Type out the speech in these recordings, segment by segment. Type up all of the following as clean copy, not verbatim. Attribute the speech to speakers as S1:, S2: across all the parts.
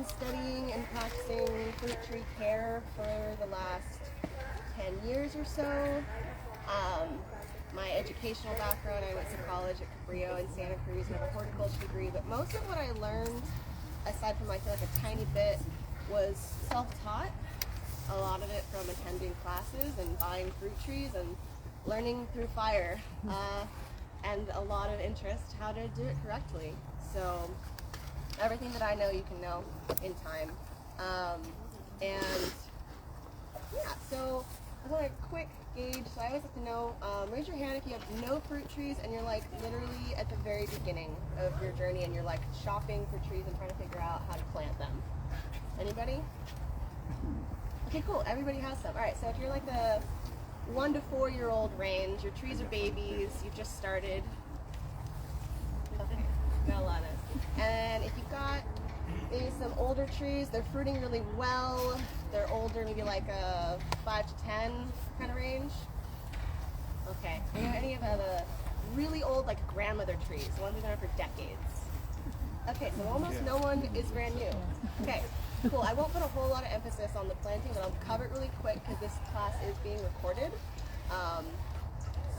S1: been studying and practicing fruit tree care for the last 10 years or so. My educational background, I went to college at Cabrillo in Santa Cruz and have a horticulture degree, but most of what I learned, aside from I feel like a tiny bit, was self-taught. A lot of it from attending classes and buying fruit trees and learning through fire, and a lot of interest how to do it correctly. So everything that I know you can know in time. And yeah, so I want a quick gauge. So I always like to know, raise your hand if you have no fruit trees and you're like literally at the very beginning of your journey and you're like shopping for trees and trying to figure out how to plant them. Anybody? Okay, cool. Everybody has some. All right, so if you're like the 1 to 4 year old range, your trees are babies, you've just started. Okay, got a lot of. And if you've got maybe some older trees, they're fruiting really well. They're older, maybe like a 5 to 10 kind of range. Okay. Any of the really old, like grandmother trees, the ones that have been around for decades? Okay, so almost no one is brand new. Okay, cool. I won't put a whole lot of emphasis on the planting, but I'll cover it really quick because this class is being recorded.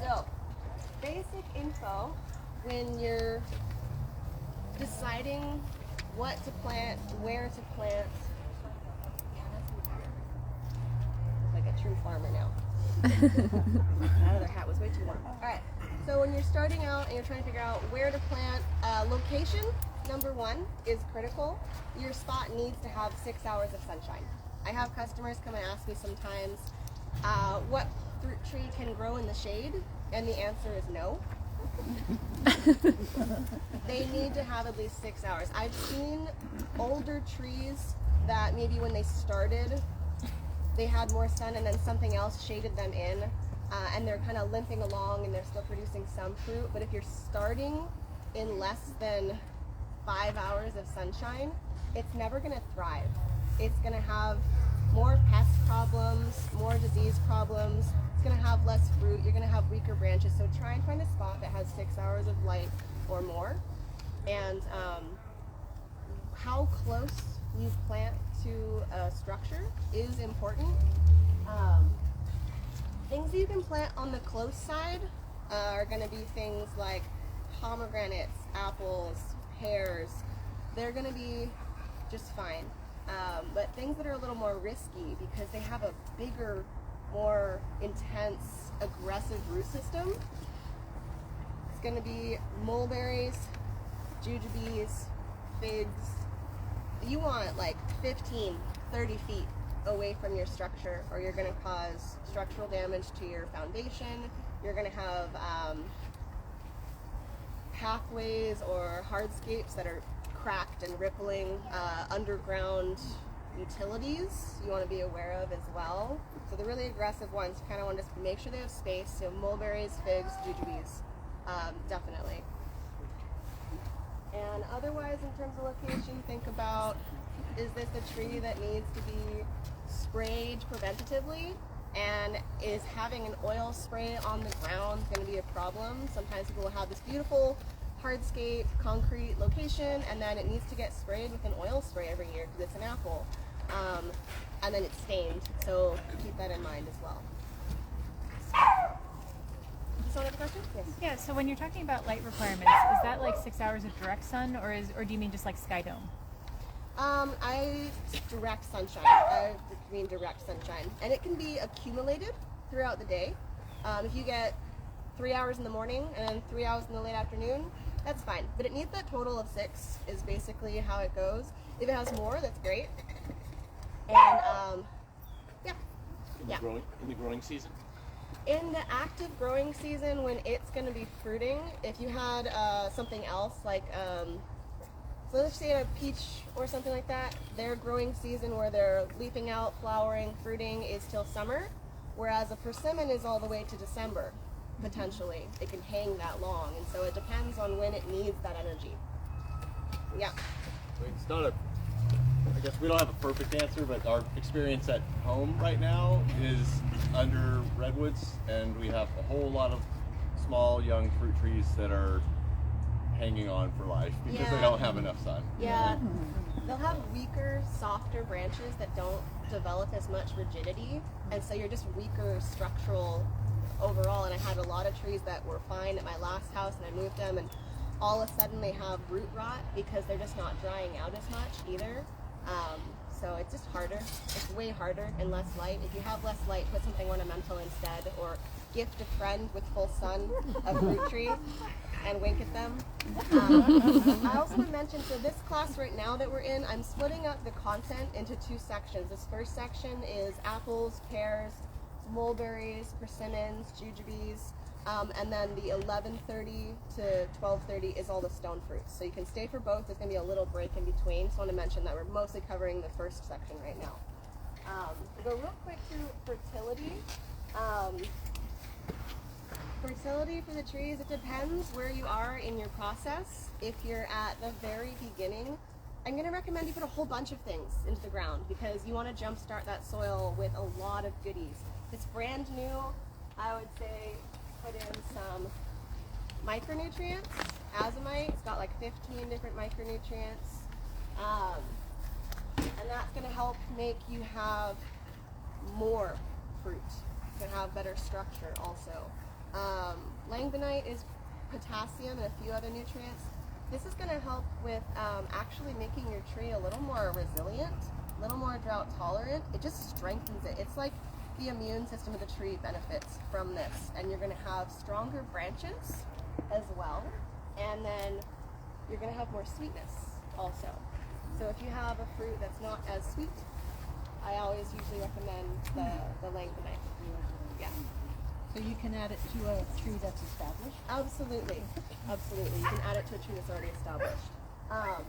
S1: So, basic info when you're deciding what to plant, where to plant. Like a true farmer now. That other hat was way too warm. All right. So when you're starting out and you're trying to figure out where to plant, location, number one, is critical. Your spot needs to have 6 hours of sunshine. I have customers come and ask me sometimes, what fruit tree can grow in the shade? And the answer is no. They need to have at least 6 hours. I've seen older trees that maybe when they started, they had more sun and then something else shaded them in, and they're kind of limping along and they're still producing some fruit. But if you're starting in less than 5 hours of sunshine, it's never going to thrive. It's going to have more pest problems, more disease problems. It's going to have less fruit. You're going to have weaker branches. So try and find a spot that has 6 hours of light or more. And how close you plant to a structure is important. Things that you can plant on the close side are going to be things like pomegranates, apples, pears. They're going to be just fine. But things that are a little more risky because they have a bigger, more intense, aggressive root system, it's going to be mulberries, jujubes, figs. You want like 15, 30 feet away from your structure or you're going to cause structural damage to your foundation. You're going to have pathways or hardscapes that are cracked and rippling, underground utilities you want to be aware of as well. So the really aggressive ones, you kind of want to just make sure they have space. So mulberries, figs, jujubes, definitely. And otherwise, in terms of location, think about, is this a tree that needs to be sprayed preventatively? And is having an oil spray on the ground going to be a problem? Sometimes people will have this beautiful hardscape, concrete location, and then it needs to get sprayed with an oil spray every year because it's an apple. And then it's stained, so keep that in mind as well. Have a question? Yes.
S2: Yeah, so when you're talking about light requirements, is that like 6 hours of direct sun, or do you mean just like sky dome?
S1: Direct sunshine. I mean direct sunshine. And it can be accumulated throughout the day. If you get 3 hours in the morning and then 3 hours in the late afternoon, that's fine. But it needs that total of 6 is basically how it goes. If it has more, that's great. And, yeah.
S3: In the growing season?
S1: In the active growing season, when it's going to be fruiting, if you had something else like, so let's say a peach or something like that, their growing season where they're leafing out, flowering, fruiting is till summer, whereas a persimmon is all the way to December, potentially. It can hang that long, and so it depends on when it needs that energy. Yeah.
S3: It's not I guess we don't have a perfect answer, but our experience at home right now is under redwoods, and we have a whole lot of small young fruit trees that are hanging on for life because they
S1: Yeah.
S3: don't have enough sun.
S1: Yeah, they'll have weaker, softer branches that don't develop as much rigidity, and so you're just weaker structural overall. And I had a lot of trees that were fine at my last house, and I moved them, and all of a sudden they have root rot because they're just not drying out as much either. So it's just harder. It's way harder and less light. If you have less light, put something ornamental instead, or gift a friend with full sun a fruit tree and wink at them. I also want to mention, so this class right now that we're in, I'm splitting up the content into two sections. This first section is apples, pears, mulberries, persimmons, jujubes, and then the 11:30 to 12:30 is all the stone fruits. So you can stay for both. There's going to be a little break in between. So I want to mention that we're mostly covering the first section right now. We'll go real quick through fertility. Fertility for the trees, it depends where you are in your process. If you're at the very beginning, I'm going to recommend you put a whole bunch of things into the ground because you want to jumpstart that soil with a lot of goodies. If it's brand new, I would say put in some micronutrients. Azomite, it's got like 15 different micronutrients. And that's going to help make you have more fruit. It's going to have better structure also. Langbonite is potassium and a few other nutrients. This is going to help with actually making your tree a little more resilient, a little more drought tolerant. It just strengthens it. It's like the immune system of the tree benefits from this, and you're going to have stronger branches as well, and then you're going to have more sweetness also. So if you have a fruit that's not as sweet, I always usually recommend the langbonite. Yeah.
S4: So you can add it to a tree that's established?
S1: Absolutely. Absolutely. You can add it to a tree that's already established.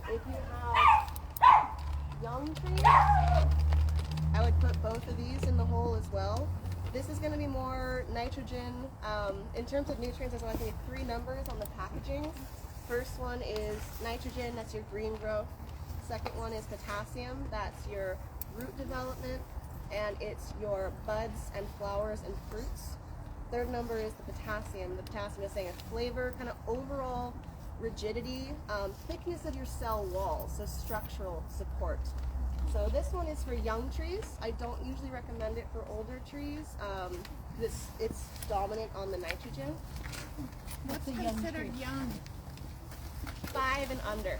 S1: If you have young trees, I would put both of these in the hole as well. This is going to be more nitrogen. In terms of nutrients, there's only 3 numbers on the packaging. First one is nitrogen, that's your green growth. Second one is potassium, that's your root development, and it's your buds and flowers and fruits. Third number is the potassium. The potassium is saying a flavor, kind of overall rigidity, thickness of your cell walls, so structural support. So this one is for young trees. I don't usually recommend it for older trees. It's dominant on the nitrogen.
S4: What's a young
S5: Considered
S4: tree?
S5: young.
S1: 5 and under.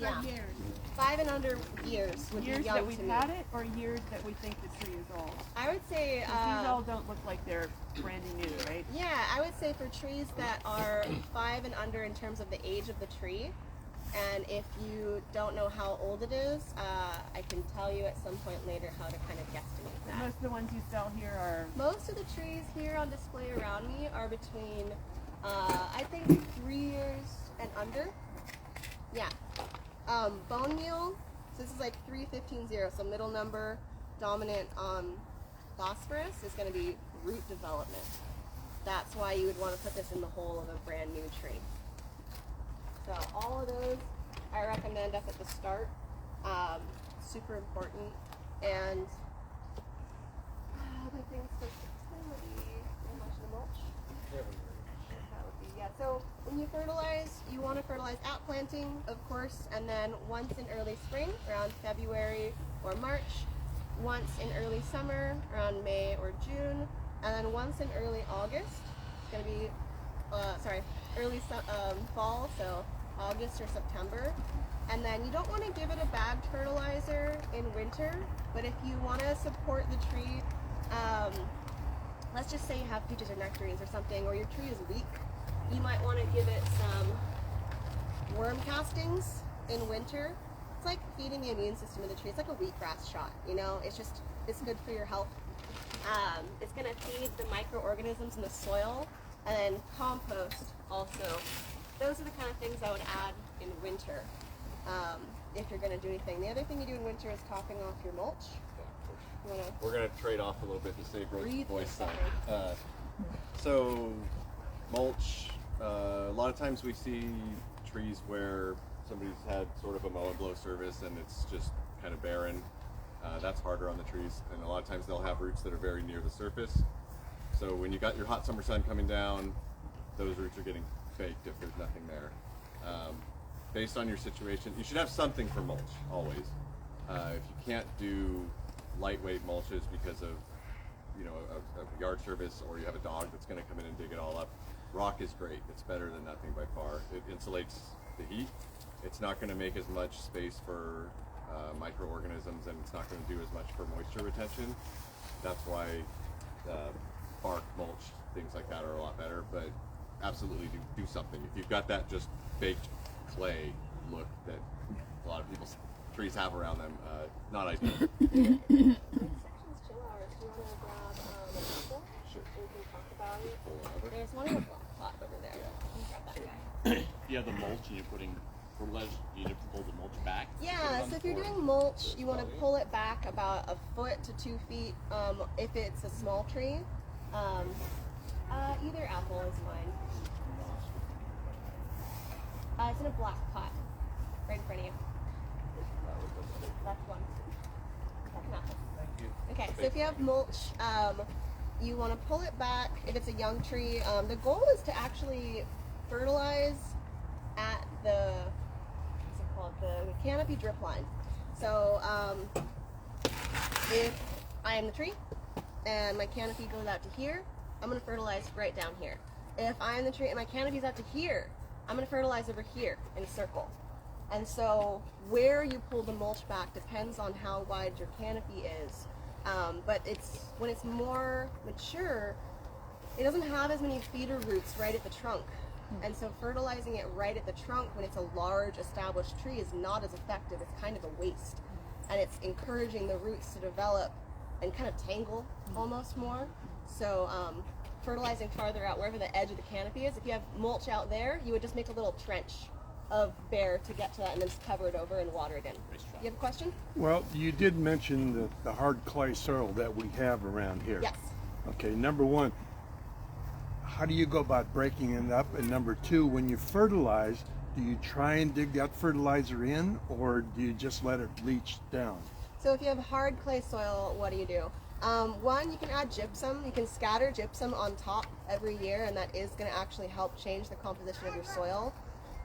S1: Yeah.
S5: Years.
S1: 5 and under years would
S6: Years
S1: be young
S6: that
S1: to
S6: we've
S1: me.
S6: had it, or years that we think the tree is old?
S1: I would say,
S6: 'Cause these all don't look like they're brandy new, right?
S1: yeah, I would say for trees that are 5 and under in terms of the age of the tree, and if you don't know how old it is, I can tell you at some point later how to kind of guesstimate that.
S6: Most of the ones you sell here are
S1: Most of the trees here on display around me are between, I think, 3 years and under. Yeah. Bone meal, so this is like 315.0, so middle number, dominant phosphorus is going to be root development. That's why you would want to put this in the hole of a brand new tree. So all of those I recommend up at the start. Super important. And other things for fertility, how much of the mulch? That would be, yeah. So when you fertilize, you want to fertilize at planting, of course, and then once in early spring, around February or March, once in early summer, around May or June, and then once in early August. It's going to be, early fall, so August or September. And then you don't want to give it a bagged fertilizer in winter, but if you want to support the tree, let's just say you have peaches or nectarines or something, or your tree is weak, you might want to give it some worm castings in winter. It's like feeding the immune system of the tree. It's like a wheatgrass shot, you know? It's good for your health. It's going to feed the microorganisms in the soil, and then compost also. Those are the kind of things I would add in winter if you're going to do anything. The other thing you do in winter is topping off your mulch. You wanna
S3: We're going to trade off a little bit to save Rose's
S1: breathe
S3: voice
S1: for a
S3: some. So mulch, a lot of times we see trees where somebody's had sort of a mow and blow service and it's just kind of barren. That's harder on the trees, and a lot of times they'll have roots that are very near the surface. So when you got your hot summer sun coming down, those roots are getting baked if there's nothing there. Based on your situation, you should have something for mulch always. If you can't do lightweight mulches because of a yard service, or you have a dog that's going to come in and dig it all up, rock is great. It's better than nothing by far. It insulates the heat. It's not going to make as much space for microorganisms, and it's not going to do as much for moisture retention. That's why bark mulch, things like that, are a lot better. But absolutely do something. If you've got that just baked clay look that a lot of people's trees have around them, not ideal.
S1: Section's chill hours. Do you want to grab an apple?
S3: Sure.
S1: We can talk about it.
S3: Over.
S1: There's one in a black pot over there. You can grab that guy.
S5: You have the mulch and you're putting fertilizer. You need to pull the mulch back.
S1: Yeah, so if you're doing mulch, you want to pull it back about 1 foot to 2 feet. If it's a small tree, either apple is fine. It's in a black pot, right in front of you. That's one. That's an apple.
S3: Thank you.
S1: Okay, so if you have mulch, you want to pull it back if it's a young tree. The goal is to actually fertilize at the, what's it called, the canopy drip line. So if I am the tree and my canopy goes out to here, I'm going to fertilize right down here. If I'm the tree and my canopy's out to here, I'm going to fertilize over here in a circle. And so where you pull the mulch back depends on how wide your canopy is. But when it's more mature, it doesn't have as many feeder roots right at the trunk. And so fertilizing it right at the trunk when it's a large established tree is not as effective. It's kind of a waste. And it's encouraging the roots to develop and kind of tangle almost more. So fertilizing farther out, wherever the edge of the canopy is, if you have mulch out there, you would just make a little trench of bare to get to that and then just cover it over and water it in. You have a question?
S7: Well, you did mention the hard clay soil that we have around here.
S1: Yes.
S7: Okay, number one, how do you go about breaking it up? And number two, when you fertilize, do you try and dig that fertilizer in, or do you just let it leach down?
S1: So if you have hard clay soil, what do? One, you can add gypsum. You can scatter gypsum on top every year, and that is going to actually help change the composition of your soil.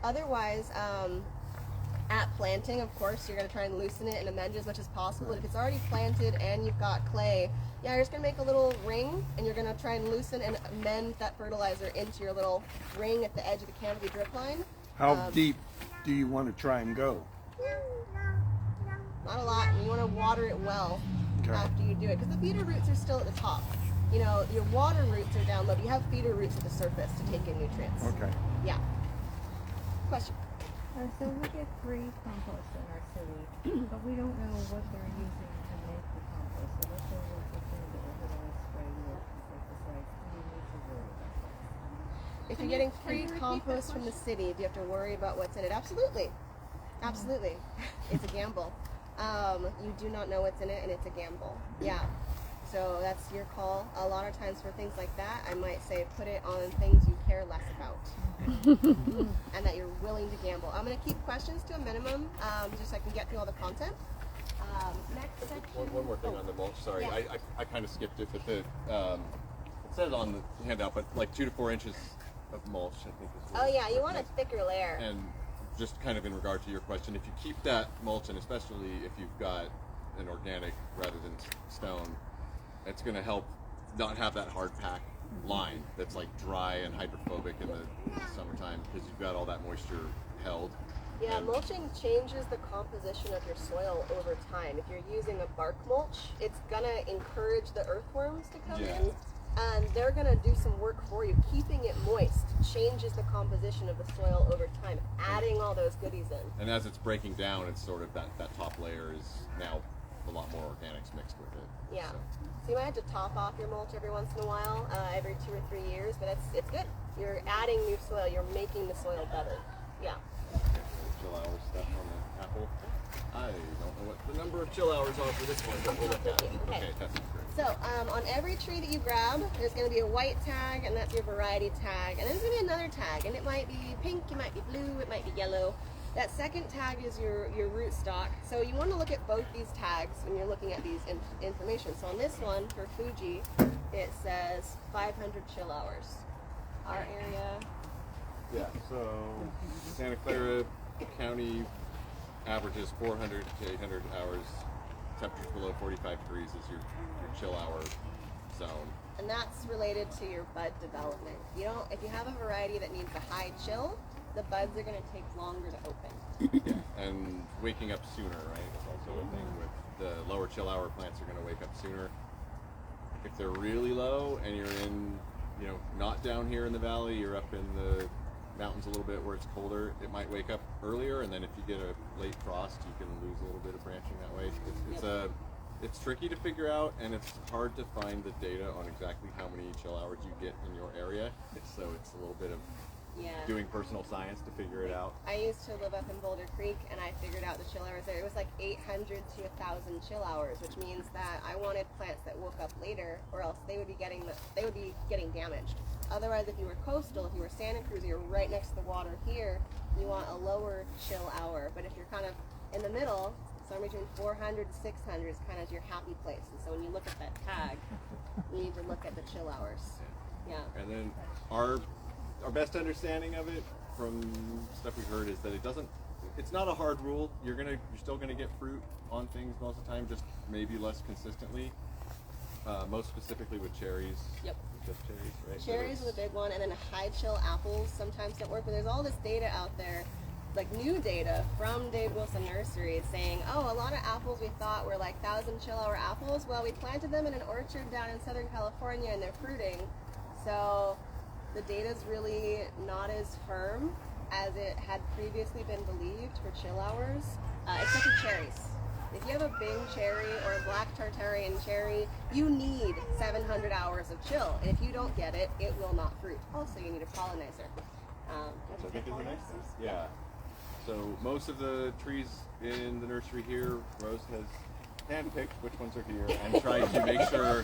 S1: Otherwise, at planting, of course, you're going to try and loosen it and amend it as much as possible. But if it's already planted and you've got clay, yeah, you're just going to make a little ring, and you're going to try and loosen and amend that fertilizer into your little ring at the edge of the canopy drip line.
S7: How deep do you want to try and go?
S1: Not a lot. You want to water it well after you do it, because the feeder roots are still at the top. You know, your water roots are down low, but you have feeder roots at the surface to take in nutrients.
S7: Okay.
S1: Yeah. Question?
S8: So we get free compost in our city, but we don't know what they're using to make the compost. So let's say we're just going to herbicide spray with insecticides. Do you need to worry about that?
S1: If you're getting free compost from the city, do you have to worry about what's in it? Absolutely. Absolutely. It's a gamble. You do not know what's in it, and it's a gamble. Yeah. So that's your call. A lot of times for things like that, I might say put it on things you care less about. And that you're willing to gamble. I'm going to keep questions to a minimum, just so I can get through all the content. Next section.
S3: One more thing on the mulch. Sorry,
S1: Yeah.
S3: I kind of skipped it, but it said on the handout, but like 2 to 4 inches of mulch, I think is what
S1: Oh yeah, you
S3: what
S1: want a
S3: it
S1: thicker layer.
S3: is. And just kind of in regard to your question, if you keep that mulch, and especially if you've got an organic rather than stone, it's going to help not have that hard pack line that's like dry and hydrophobic in the summertime, because you've got all that moisture held.
S1: Yeah,
S3: And-
S1: mulching changes the composition of your soil over time. If you're using a bark mulch, it's gonna encourage the earthworms to come
S3: Yeah.
S1: in, and they're gonna do some work for you. Keeping it moist changes the composition of the soil over time, adding all those goodies in.
S3: And as it's breaking down, it's sort of that top layer is now a lot more organics mixed with it.
S1: Yeah.
S3: So,
S1: So you might have to top off your mulch every once in a while, every 2 or 3 years, but it's good. You're adding new soil. You're making the soil better. Yeah.
S3: chill hour stuff on the apple. I don't know what the number of chill hours are for this one, but we'll look at it.
S1: Okay.
S3: That sounds great.
S1: So on every tree that you grab, there's going to be a white tag, and that's your variety tag. And then there's going to be another tag, and it might be pink, it might be blue, it might be yellow. That second tag is your root stock. So you want to look at both these tags when you're looking at these information. So on this one, for Fuji, it says 500 chill hours. Our area
S3: Yeah, so Santa Clara County averages 400 to 800 hours. Temperatures below 45 degrees is your chill hour zone.
S1: And that's related to your bud development. If you have a variety that needs a high chill, the buds are going to take longer to open.
S3: Yeah, and waking up sooner, right? It's also a thing with the lower chill hour plants are going to wake up sooner. If they're really low and you're in, not down here in the valley, you're up in the mountains a little bit where it's colder, it might wake up earlier, and then if you get a late frost, you can lose a little bit of branching that way. It's tricky to figure out, and it's hard to find the data on exactly how many chill hours you get in your area. So it's a little bit of doing personal science to figure it out.
S1: I used to live up in Boulder Creek, and I figured out the chill hours there. It was like 800 to 1,000 chill hours, which means that I wanted plants that woke up later, or else they would be getting damaged. Otherwise, if you were coastal, if you were Santa Cruz, you're right next to the water here, you want a lower chill hour. But if you're kind of in the middle, somewhere between 400 to 600 is kind of your happy place. And so when you look at that tag, you need to look at the chill hours. Yeah.
S3: And then our best understanding of it from stuff we've heard is that it's not a hard rule. You're still gonna get fruit on things most of the time, just maybe less consistently. Most specifically with cherries.
S1: Yep.
S3: Just cherries, right?
S1: Cherries is a big one, and then high chill apples sometimes don't work. But there's all this data out there, like new data from Dave Wilson Nursery, saying, a lot of apples we thought were like 1,000 chill hour apples. Well, we planted them in an orchard down in Southern California, and they're fruiting. So the data's really not as firm as it had previously been believed for chill hours, except for cherries. If you have a Bing cherry or a black Tartarian cherry, you need 700 hours of chill. And if you don't get it, it will not fruit. Also, you need a pollinizer.
S3: Which I think is the next thing. Yeah. So most of the trees in the nursery here, Rose has handpicked which ones are here and tried to make sure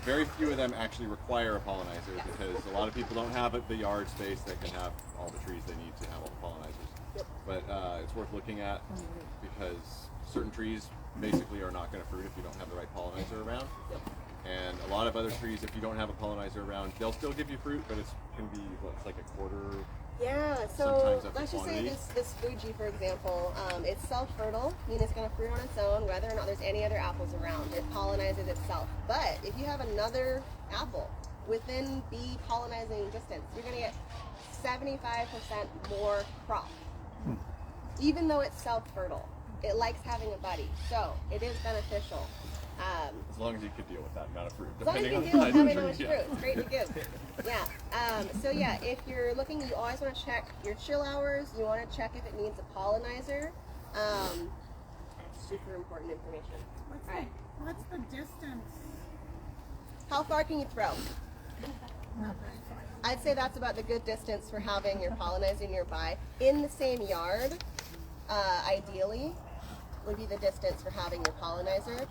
S3: very few of them actually require a pollinizer, because a lot of people don't have the yard space that can have all the trees they need to have all the pollinizers.
S1: Yep.
S3: But it's worth looking at, because certain trees basically are not going to fruit if you don't have the right pollinizer around.
S1: Yep.
S3: And a lot of other trees, if you don't have a pollinizer around, they'll still give you fruit, but it's going to be it's like a quarter.
S1: Yeah, so
S3: Sometimes that's
S1: let's
S3: the
S1: just say
S3: quantity.
S1: this Fuji, for example, it's self-fertile, meaning it's going to fruit on its own, whether or not there's any other apples around. It pollinizes itself. But if you have another apple within bee pollinizing distance, you're going to get 75% more crop, even though it's self-fertile. It likes having a buddy, so it is beneficial.
S3: As long as you can deal with that amount of fruit.
S1: As long as you can
S3: depending
S1: deal
S3: on
S1: with
S3: the
S1: having
S3: size
S1: that
S3: of
S1: much
S3: the
S1: fruit,
S3: tree,
S1: it's great to give. Yeah. So yeah, if you're looking, you always want to check your chill hours. You want to check if it needs a pollinizer. Super important information. All right.
S4: What's the distance?
S1: How far can you throw? I'd say that's about the good distance for having your pollinizer nearby. In the same yard, ideally, would be the distance for having your pollinizer.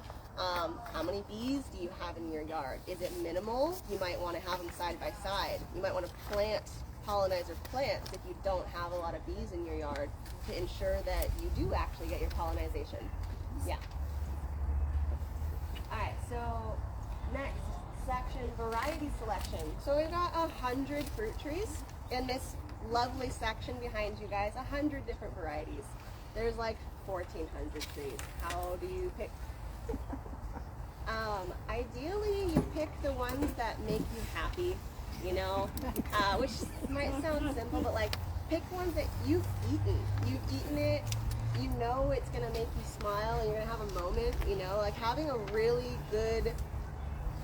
S1: How many bees do you have in your yard? Is it minimal? You might want to have them side by side. You might want to plant pollinizer plants if you don't have a lot of bees in your yard to ensure that you do actually get your pollinization. Yeah. Alright, so next section, variety selection. So we've got 100 fruit trees in this lovely section behind you guys, 100 different varieties. There's like 1,400 trees. How do you pick? Ideally, you pick the ones that make you happy, which might sound simple, but like pick ones that you've eaten it, it's gonna make you smile and you're gonna have a moment, like having a really good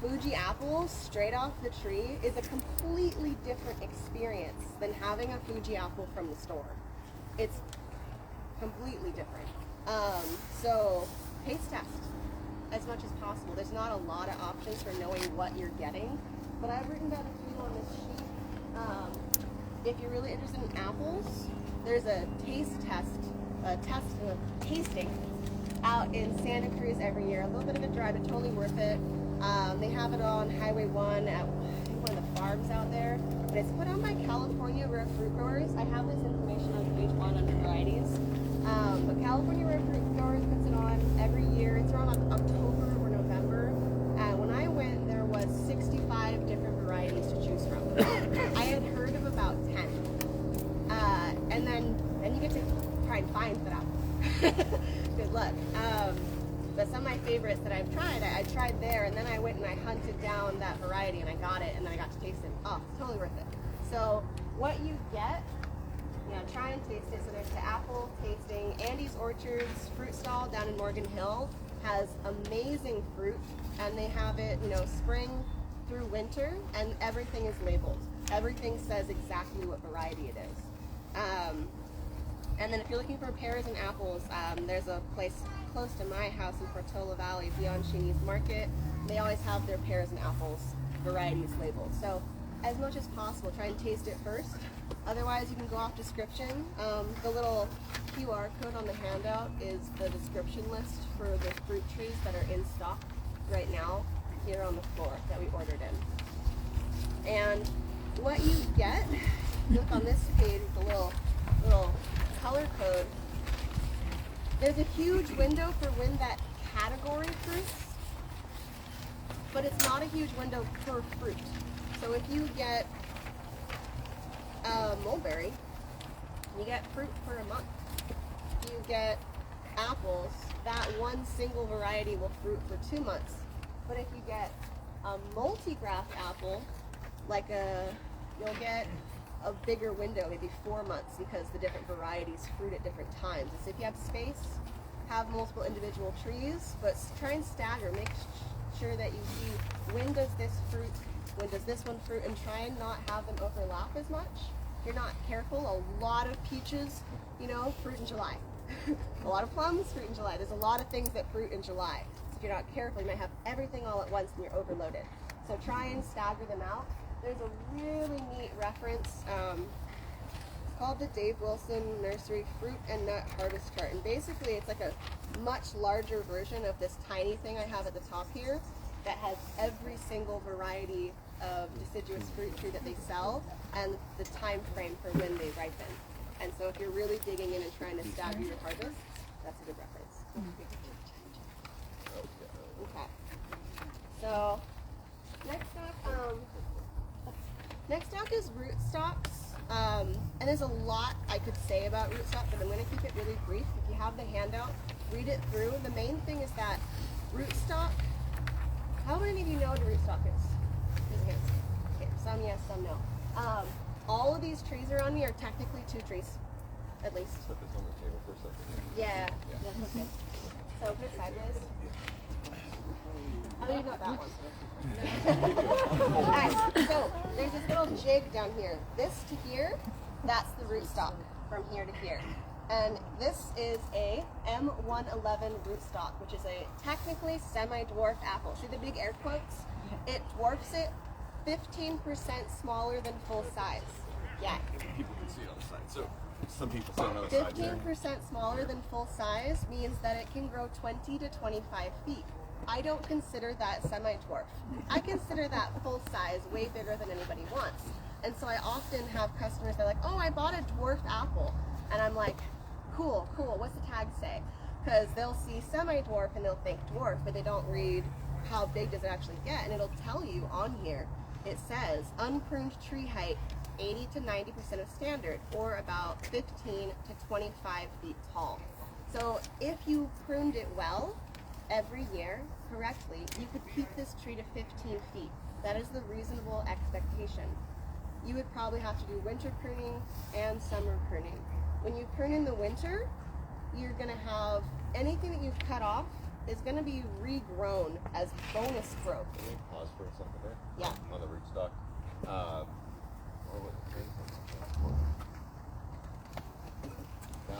S1: Fuji apple straight off the tree is a completely different experience than having a Fuji apple from the store. It's completely different. So taste test as much as possible. There's not a lot of options for knowing what you're getting, but I've written down a few on this sheet. If you're really interested in apples, there's a tasting out in Santa Cruz every year. A little bit of a drive, but totally worth it. They have it on Highway 1 at one of the farms out there, but it's put on by California Rare Fruit Growers. I have this information on page 1 under varieties. But California Rare Fruit Growers puts it on every year. It's around October or November. When I went, there was 65 different varieties to choose from. I had heard of about 10. try and find that apple. Good luck. But some of my favorites that I've tried, I tried there, and then I went and I hunted down that variety, and I got it, and then I got to taste it. Oh, it's totally worth it. So what you get, try and taste it. So there's the apple tasting. Andy's Orchards fruit stall down in Morgan Hill has amazing fruit, and they have it, spring through winter, and everything is labeled. Everything says exactly what variety it is. And then if you're looking for pears and apples, there's a place close to my house in Portola Valley, beyond Sheeney's Market. They always have their pears and apples varieties labeled. So as much as possible, try and taste it first. Otherwise, you can go off description. The little QR code on the handout is the description list for the fruit trees that are in stock right now here on the floor that we ordered in. And what you get, look on this page with the little color code. There's a huge window for when that category fruits, but it's not a huge window per fruit. So if you get mulberry, you get fruit for a month. If you get apples, that one single variety will fruit for 2 months. But if you get a multi-graft apple, you'll get a bigger window, maybe 4 months, because the different varieties fruit at different times. And so if you have space, have multiple individual trees, but try and stagger. Make sure that you see when does this fruit, when does this one fruit, and try and not have them overlap as much. If you're not careful, a lot of peaches, fruit in July. A lot of plums fruit in July. There's a lot of things that fruit in July. So if you're not careful, you might have everything all at once and you're overloaded. So try and stagger them out. There's a really neat reference. It's called the Dave Wilson Nursery Fruit and Nut Harvest Chart. And basically it's like a much larger version of this tiny thing I have at the top here that has every single variety of deciduous fruit tree that they sell and the time frame for when they ripen. And so if you're really digging in and trying to stagger your harvest, that's a good reference. Okay. So next stock is rootstocks. And there's a lot I could say about rootstock, but I'm going to keep it really brief. If you have the handout, read it through. The main thing is that rootstock, how many of you know what a rootstock is? Raise your hands. Okay, some yes, some no. All of these trees around me are technically 2 trees, at least.
S3: Put this on the table for a second.
S1: Yeah, that's okay. So put it sideways. How many got that one? Alright, so there's this little jig down here. This to here, that's the rootstock from here to here. And this is a M111 rootstock, which is a technically semi-dwarf apple. See the big air quotes? It dwarfs it 15% smaller than full size. Yeah.
S3: People can see it on the side. So some people sit on the side there.
S1: 15% smaller than full size means that it can grow 20 to 25 feet. I don't consider that semi-dwarf. I consider that full size, way bigger than anybody wants. And so I often have customers that are like, oh, I bought a dwarfed apple. And I'm like, cool, what's the tag say? Because they'll see semi-dwarf and they'll think dwarf, but they don't read how big does it actually get. And it'll tell you on here, it says unpruned tree height 80 to 90% of standard, or about 15 to 25 feet tall. So if you pruned it well, every year correctly, you could keep this tree to 15 feet. That is the reasonable expectation. You would probably have to do winter pruning and summer pruning. When you prune in the winter, you're going to have anything that you've cut off is going to be regrown as bonus growth.
S3: Can we pause for a second there?
S1: Yeah.
S3: On the rootstock. Now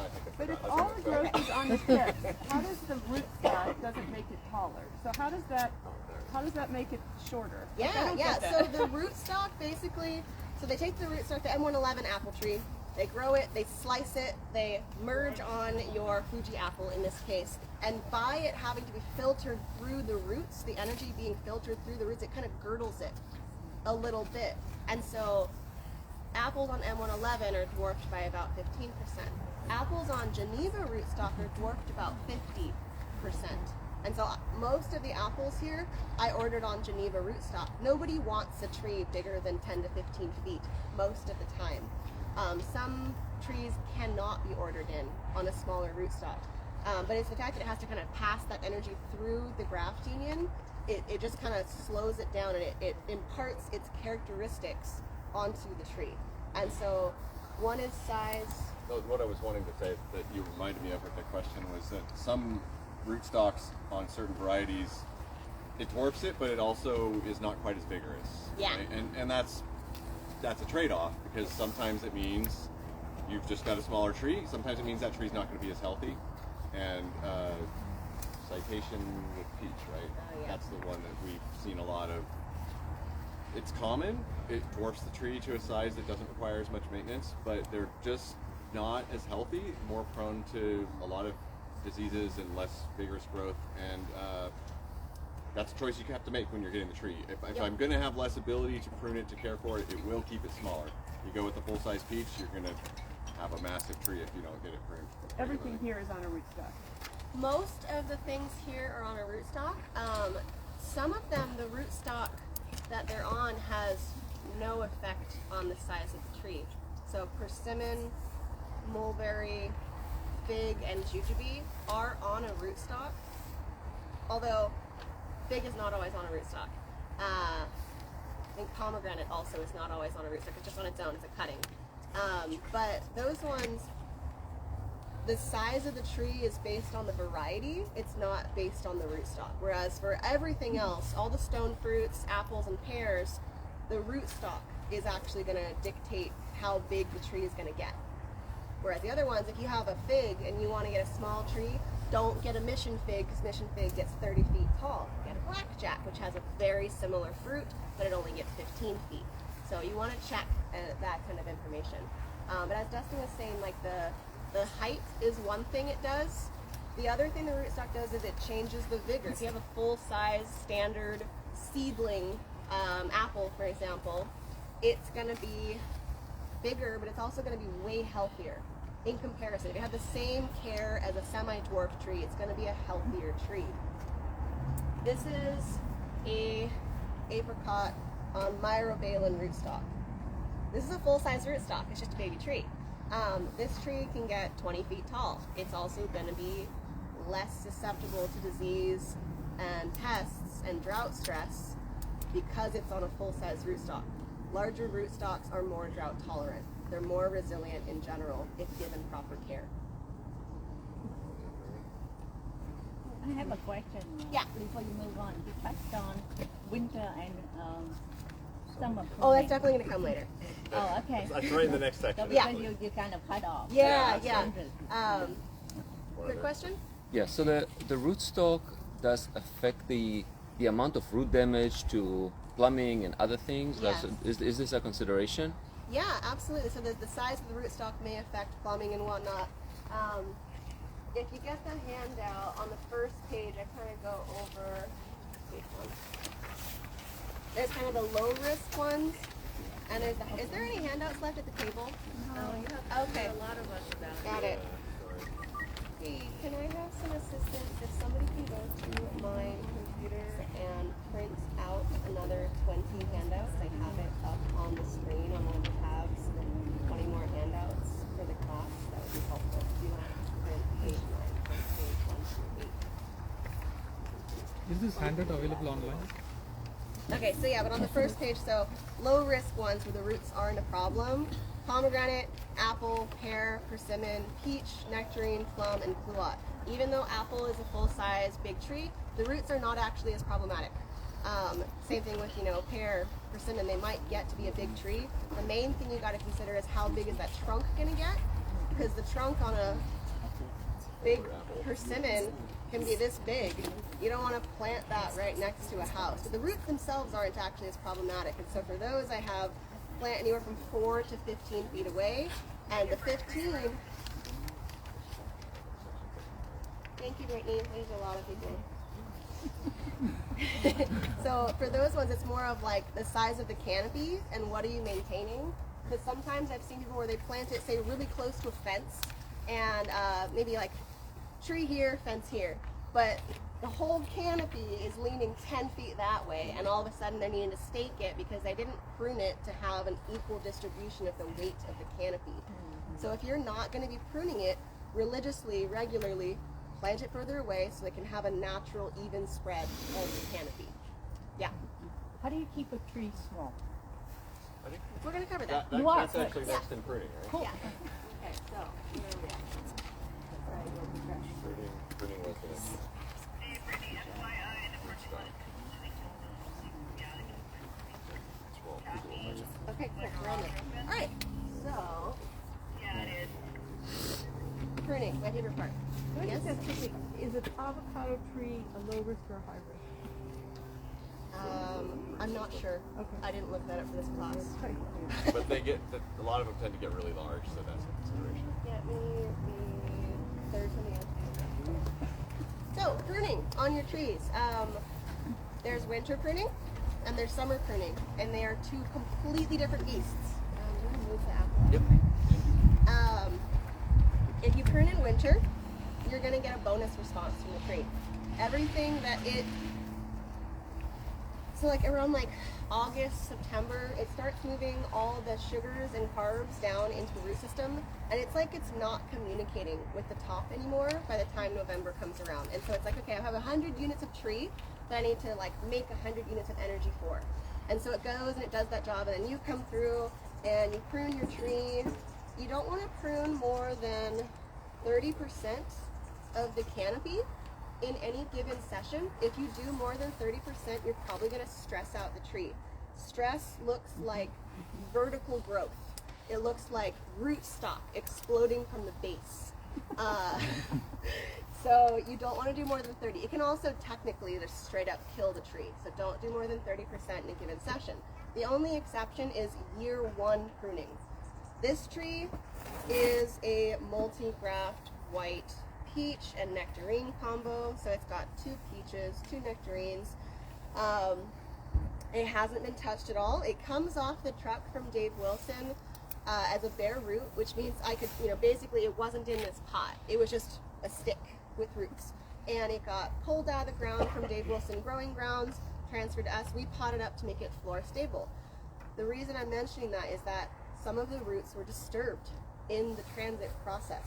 S3: I think I
S6: But
S3: forgot
S6: if
S3: how to
S6: all
S3: do
S6: the
S3: it.
S6: growth is on the tip, how does the rootstock doesn't make it taller? So how does that make it shorter? Like, I don't get
S1: So
S6: that.
S1: the rootstock basically, so they take the rootstock, the M111 apple tree, they grow it, they slice it, they merge on your Fuji apple in this case, and by it having to be filtered through the roots, the energy being filtered through the roots, it kind of girdles it a little bit. And so apples on M111 are dwarfed by about 15%. Apples on Geneva rootstock are dwarfed about 50%. And so most of the apples here, I ordered on Geneva rootstock. Nobody wants a tree bigger than 10 to 15 feet most of the time. Some trees cannot be ordered in on a smaller rootstock. But it's the fact that it has to kind of pass that energy through the graft union. It just kind of slows it down, and it imparts its characteristics onto the tree. And so one is size.
S3: No, what I was wanting to say that you reminded me of with the question was that some rootstocks on certain varieties, it dwarfs it, but it also is not quite as vigorous.
S1: Yeah.
S3: Right? And that's a trade-off, because sometimes it means you've just got a smaller tree. Sometimes it means that tree's not going to be as healthy. And citation with peach, right?
S1: Yeah.
S3: That's the one that we've seen a lot of. It's common. It dwarfs the tree to a size that doesn't require as much maintenance, but they're just not as healthy, more prone to a lot of diseases and less vigorous growth. And that's a choice you have to make when you're getting the tree. If I'm going to have less ability to prune it, to care for it, it will keep it smaller. You go with the full-size peach, you're going to have a massive tree if you don't get it pruned.
S6: Everything here is on a rootstock.
S1: Most of the things here are on a rootstock. Some of them, the rootstock that they're on has no effect on the size of the tree. So persimmon, mulberry, fig, and jujube are on a rootstock. Although fig is not always on a rootstock. I think pomegranate also is not always on a rootstock. It's just on its own. It's a cutting. But those ones, the size of the tree is based on the variety. It's not based on the rootstock. Whereas for everything else, all the stone fruits, apples, and pears, the rootstock is actually going to dictate how big the tree is going to get. Whereas the other ones, if you have a fig and you want to get a small tree, don't get a mission fig, because mission fig gets 30 feet tall. Get a blackjack, which has a very similar fruit, but it only gets 15 feet. So you want to check that kind of information. But as Dustin was saying, like the height is one thing it does. The other thing the rootstock does is it changes the vigor. If you have a full-size standard seedling apple, for example, it's going to be bigger, but it's also going to be way healthier in comparison. If you have the same care as a semi-dwarf tree, it's going to be a healthier tree. This is a apricot on myrobalan rootstock. This is a full-size rootstock. It's just a baby tree. This tree can get 20 feet tall. It's also going to be less susceptible to disease and pests and drought stress because it's on a full-size rootstock. Larger rootstocks are more drought tolerant. They're more resilient in general if given proper care.
S8: I have a question.
S1: Yeah.
S8: Before you move on, you touched on winter and summer.
S1: Oh, that's definitely going to come later.
S8: Oh, okay.
S3: That's right in the next section.
S8: So because you kind of cut off.
S1: Yeah.
S8: Hundred.
S1: Good question?
S9: Yeah, so the rootstock does affect the amount of root damage to plumbing and other things.
S1: Yes.
S9: Is this a consideration?
S1: Yeah, absolutely. So the size of the rootstock may affect plumbing and whatnot. If you get the handout on the first page, I kind of go over which one. There's kind of the low risk ones, and there's is there any handouts left at the table? No. Okay. A lot of us about. Got it. Hey, can I have some assistance? If somebody can go to my computer and print out another 20 handouts, I have it up on the screen on one of the tabs. 20 more handouts for the class. That would be helpful. Do you want to print page 9, page 1 through 8?
S10: Is this handout available online?
S1: Okay, so yeah, but on the first page, so low risk ones where the roots aren't a problem: pomegranate, apple, pear, persimmon, peach, nectarine, plum, and pluot. Even though apple is a full-size big tree, the roots are not actually as problematic. Same thing with, pear, persimmon, they might get to be a big tree. The main thing you got to consider is how big is that trunk going to get, because the trunk on a big persimmon can be this big. You don't want to plant that right next to a house. But the roots themselves aren't actually as problematic. And so for those, I have plant anywhere from 4 to 15 feet away. And the 15, thank you, Brittany. There's a lot of people. So for those ones, it's more of like the size of the canopy and what are you maintaining. Because sometimes I've seen people where they plant it, say, really close to a fence, and maybe like tree here, fence here. But the whole canopy is leaning 10 feet that way, and all of a sudden they're needing to stake it because they didn't prune it to have an equal distribution of the weight of the canopy. So if you're not going to be pruning it religiously, regularly, plant it further away so it can have a natural, even spread of the canopy. Yeah.
S4: How do you keep a tree small?
S1: We're going to cover that.
S4: You are,
S3: That's actually next in pruning, right?
S4: Cool.
S1: Yeah. Okay, so where are we at?
S3: Pruning was the
S1: Okay, cool. We're on there. All right. So, pruning, my favorite part. Yes?
S6: Is an avocado tree a low risk or a high risk?
S1: I'm not sure.
S6: Okay.
S1: I didn't look that up for this class.
S3: But they get, a lot of them tend to get really large, so that's a consideration.
S1: Get me the third from the end. So, pruning on your trees. There's winter pruning and there's summer pruning, and they are two completely different beasts. I'm going to move the apple.
S3: Yep.
S1: If you prune in winter, you're going to get a bonus response from the tree. Everything that it, so like around like August, September, it starts moving all the sugars and carbs down into the root system, and it's like it's not communicating with the top anymore by the time November comes around. And so it's like, okay, I have 100 units of tree that I need to like make 100 units of energy for. And so it goes and it does that job, and then you come through and you prune your tree. You don't want to prune more than 30% of the canopy in any given session. If you do more than 30%, you're probably going to stress out the tree. Stress looks like vertical growth. It looks like rootstock exploding from the base. So you don't want to do more than 30. It can also technically just straight up kill the tree. So don't do more than 30% in a given session. The only exception is year one pruning. This tree is a multi-graft white peach and nectarine combo. So it's got 2 peaches, 2 nectarines. It hasn't been touched at all. It comes off the truck from Dave Wilson as a bare root, which means I could, basically it wasn't in this pot. It was just a stick with roots. And it got pulled out of the ground from Dave Wilson Growing Grounds, transferred to us. We potted up to make it floor stable. The reason I'm mentioning that is that some of the roots were disturbed in the transit process.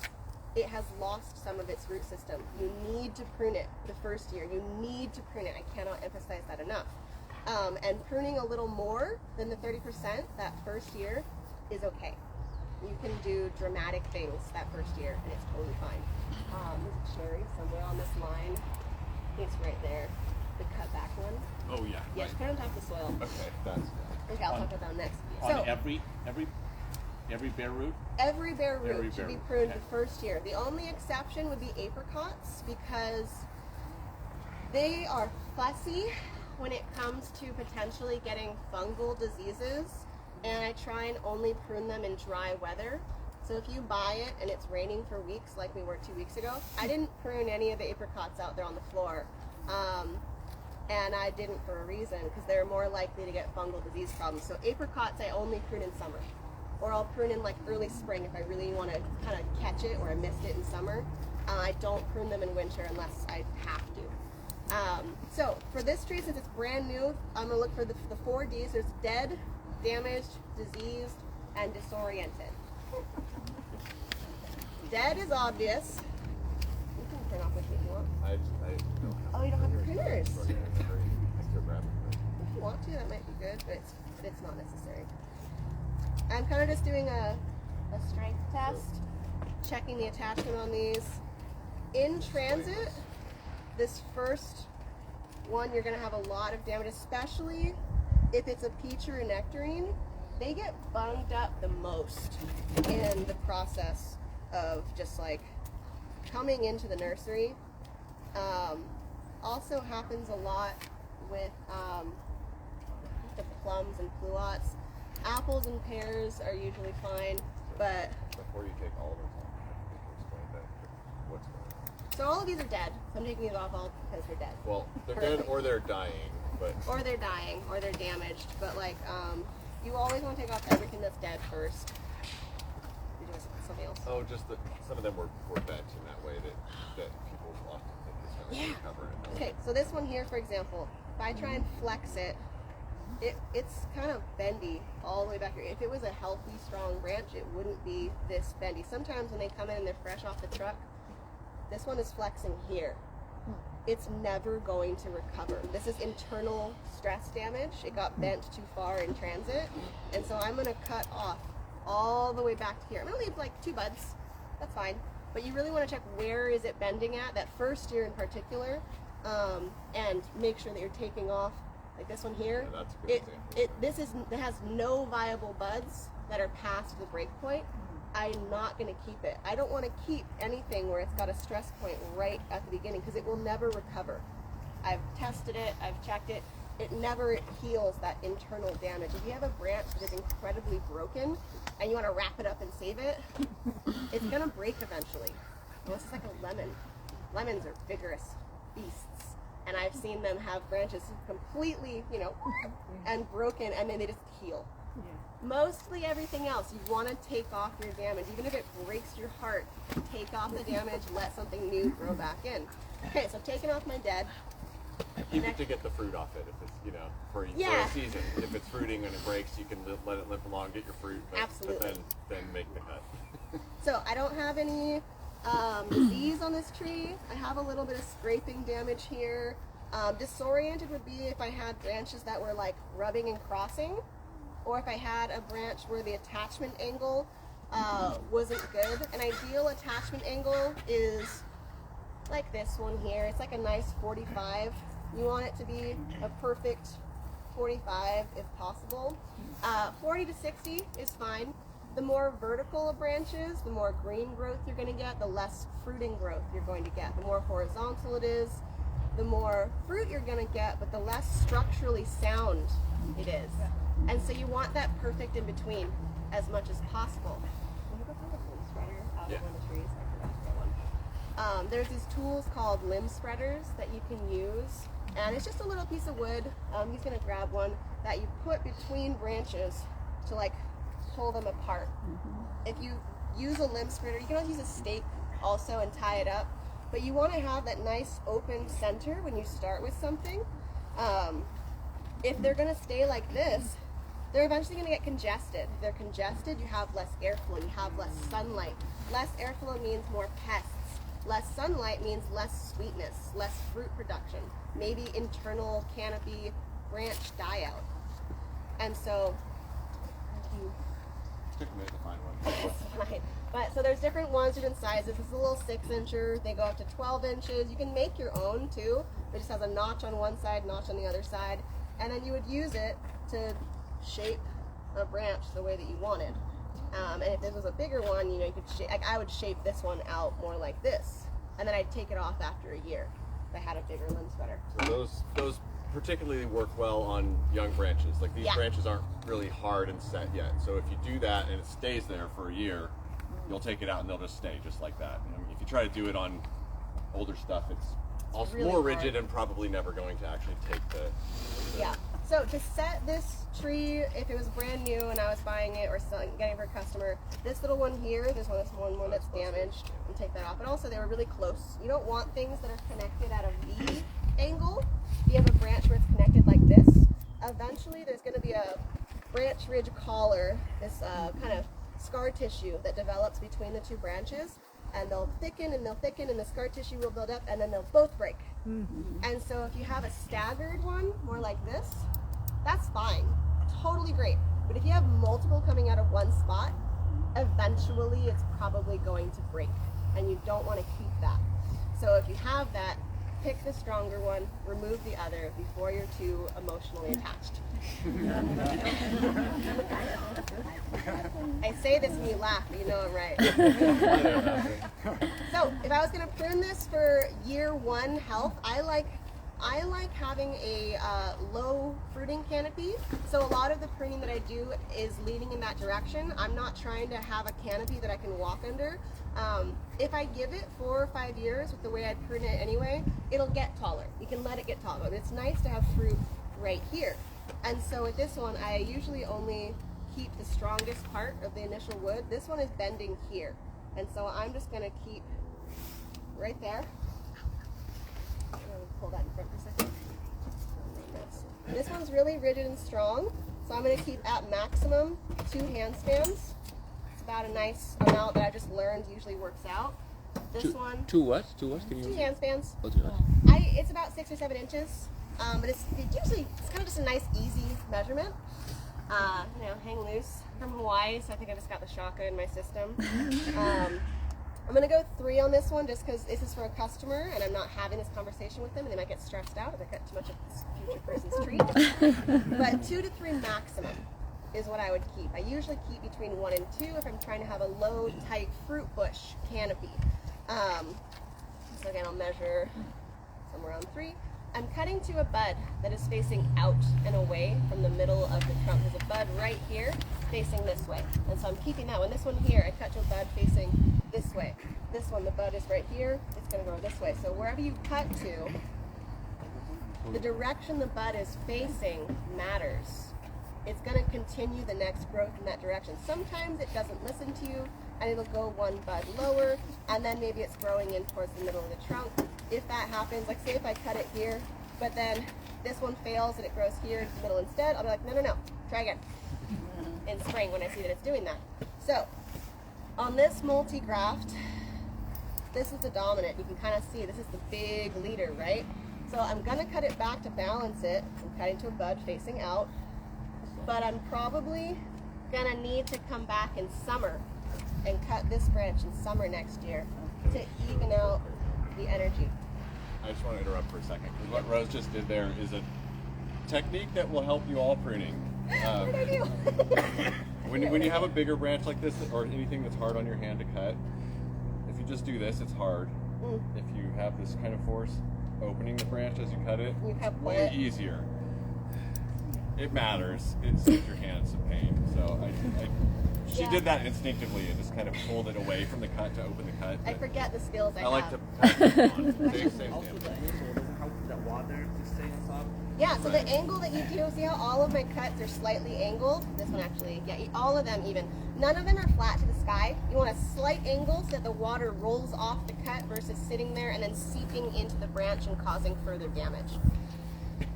S1: It has lost some of its root system. You need to prune it the first year. You need to prune it. I cannot emphasize that enough. And pruning a little more than the 30% that first year is okay. You can do dramatic things that first year, and it's totally fine. There's a cherry somewhere on this line. I think it's right there. The cut back one.
S5: Oh yeah.
S1: Yeah, just put it on top of the soil.
S3: Okay, that's
S1: Okay, I'll talk about that next.
S5: On
S1: So,
S5: every bare root.
S1: every bare root
S5: Every
S1: should
S5: bare
S1: be
S5: root,
S1: pruned
S5: okay.
S1: the first year. The only exception would be apricots, because they are fussy when it comes to potentially getting fungal diseases, and I try and only prune them in dry weather. So if you buy it and it's raining for weeks like we were 2 weeks ago, I didn't prune any of the apricots out there on the floor. And I didn't for a reason, because they're more likely to get fungal disease problems. So apricots I only prune in summer. Or I'll prune in like early spring if I really want to kind of catch it or I missed it in summer. I don't prune them in winter unless I have to. So for this tree, since it's brand new, I'm going to look for the 4 Ds. There's dead, damaged, diseased, and disoriented. Dead is obvious. You can print off with me if you want.
S3: I don't have.
S1: Oh, you don't have your printers?
S3: I still grab it.
S1: If you want to, that might be good, but it's not necessary. I'm kind of just doing a strength test, checking the attachment on these. In transit, this first one, you're going to have a lot of damage, especially if it's a peach or a nectarine. They get bunged up the most in the process of just like coming into the nursery. Also happens a lot with the plums and pluots. Apples and pears are usually fine, but
S3: Before you take all of it off, explain that. What's going on?
S1: so all of these are dead. So I'm taking these off all because they're dead.
S3: Well, they're dead or they're dying, but
S1: Or they're dying, or they're damaged. But like, you always want to take off everything that's dead first. You're doing something else.
S3: just that some of them were veg in that way that people often think is and recover it.
S1: Okay, so this one here, for example, if I try and flex it, it's kind of bendy all the way back here. If it was a healthy, strong branch, it wouldn't be this bendy. Sometimes when they come in and they're fresh off the truck, this one is flexing here. It's never going to recover. This is internal stress damage. It got bent too far in transit. And so I'm gonna cut off all the way back to here. I'm gonna leave like 2 buds, that's fine. But you really wanna check where is it bending at, that first year in particular, and make sure that you're taking off, like this one here.
S3: Yeah, that's a good example.
S1: It has no viable buds that are past the break point. I'm not going to keep it. I don't want to keep anything where it's got a stress point right at the beginning because it will never recover. I've tested it, I've checked it. It never heals that internal damage. If you have a branch that is incredibly broken and you want to wrap it up and save it, it's going to break eventually. Well, this is like a lemon. Lemons are vigorous beasts. And I've seen them have branches completely, and broken, and then they just heal. Mostly everything else, you want to take off your damage. Even if it breaks your heart, take off the damage, let something new grow back in. Okay, so I've taken off my dead.
S3: Keep it to get the fruit off it if it's, for a season. If it's fruiting and it breaks, you can let it live along, get your fruit,
S1: Absolutely.
S3: But then make the cut.
S1: So I don't have any disease on this tree. I have a little bit of scraping damage here. Disoriented would be if I had branches that were like rubbing and crossing, or if I had a branch where the attachment angle wasn't good. An ideal attachment angle is like this one here. It's like a nice 45. You want it to be a perfect 45 if possible. 40 to 60 is fine. The more vertical of branches, the more green growth you're going to get, the less fruiting growth you're going to get. The more horizontal it is, the more fruit you're going to get, but the less structurally sound it is. And so you want that perfect in between as much as possible. There's these tools called limb spreaders that you can use, and it's just a little piece of wood. He's going to grab one that you put between branches to like pull them apart. If you use a limb spreader, you can always use a stake also and tie it up, but you want to have that nice open center when you start with something. If they're going to stay like this, they're eventually going to get congested. If they're congested, you have less airflow, you have less sunlight. Less airflow means more pests. Less sunlight means less sweetness, less fruit production, maybe internal canopy branch die out. And so,
S3: Took a minute to find one.
S1: it's fine. But so there's different ones, different sizes. This is a little 6-incher. They go up to 12 inches. You can make your own too. It just has a notch on one side, notch on the other side. And then you would use it to shape a branch the way that you wanted. And if this was a bigger one, you could shape, like I would shape this one out more like this. And then I'd take it off after a year if I had a bigger limb spreader.
S3: So those particularly work well on young branches. Like these branches aren't really hard and set yet. So if you do that and it stays there for a year, you'll take it out and they'll just stay just like that. I mean, if you try to do it on older stuff, it's also
S1: really
S3: more
S1: hard.
S3: rigid and probably never going to actually take the
S1: Yeah. So to set this tree, if it was brand new and I was buying it or selling, getting it for a customer, this little one here, there's one more that's damaged, and take that off. And also they were really close. You don't want things that are connected at a V angle. If you have a branch where it's connected like this, eventually there's going to be a branch ridge collar, this kind of scar tissue that develops between the two branches, and they'll thicken and the scar tissue will build up and then they'll both break. And so if you have a staggered one, more like this, that's fine, totally great. But if you have multiple coming out of one spot, eventually it's probably going to break, and you don't want to keep that. So if you have that, pick the stronger one, remove the other before you're too emotionally attached. I say this and you laugh, but you know I'm right. So if I was going to prune this for year 1 health, I like having a low fruiting canopy. So a lot of the pruning that I do is leading in that direction. I'm not trying to have a canopy that I can walk under. If I give it 4 or 5 years with the way I'd prune it anyway, it'll get taller. You can let it get taller. But it's nice to have fruit right here. And so with this one, I usually only keep the strongest part of the initial wood. This one is bending here. And so I'm just going to keep right there. pull that in front for a second. This one's really rigid and strong, so I'm going to keep at maximum 2 handstands. It's about a nice amount that I just learned usually works out. This one.
S9: Two what? Can you?
S1: 2 handstands.
S9: Oh, 2 what?
S1: It's about 6 or 7 inches, but it's kind of just a nice, easy measurement. Hang loose. From Hawaii, so I think I just got the shaka in my system. I'm gonna go 3 on this one just because this is for a customer and I'm not having this conversation with them and they might get stressed out if I cut too much of this future person's tree. But 2 to 3 maximum is what I would keep. I usually keep between 1 and 2 if I'm trying to have a low, tight fruit bush canopy. So again, I'll measure somewhere around 3. I'm cutting to a bud that is facing out and away from the middle of the trunk. There's a bud right here facing this way. And so I'm keeping that one. This one here, I cut to a bud facing this way. This one, the bud is right here. It's going to go this way. So wherever you cut to, the direction the bud is facing matters. It's going to continue the next growth in that direction. Sometimes it doesn't listen to you, and it'll go 1 bud lower, and then maybe it's growing in towards the middle of the trunk. If that happens, like say if I cut it here, but then this one fails and it grows here in the middle instead, I'll be like, no, try again. In spring when I see that it's doing that. So, on this multi-graft, this is the dominant. You can kind of see this is the big leader, right? So I'm gonna cut it back to balance it. I'm cutting to a bud facing out, but I'm probably gonna need to come back in summer and cut this branch in summer next year to even out the energy.
S3: I just want to interrupt for a second because what Rose just did there is a technique that will help you all pruning.
S1: What did I do?
S3: When you have a bigger branch like this or anything that's hard on your hand to cut, if you just do this, it's hard. If you have this kind of force opening the branch as you cut it, it's way easier. It matters. It saves your hands some pain. So she did that instinctively and just kind of pulled it away from the cut to open the cut.
S1: I forget the skills I have.
S3: like to pass it on. Same
S5: Also, the angle doesn't help with that water to stay on top.
S1: Yeah, so the angle that you do, see how all of my cuts are slightly angled? This one actually, yeah, all of them even. None of them are flat to the sky. You want a slight angle so that the water rolls off the cut versus sitting there and then seeping into the branch and causing further damage.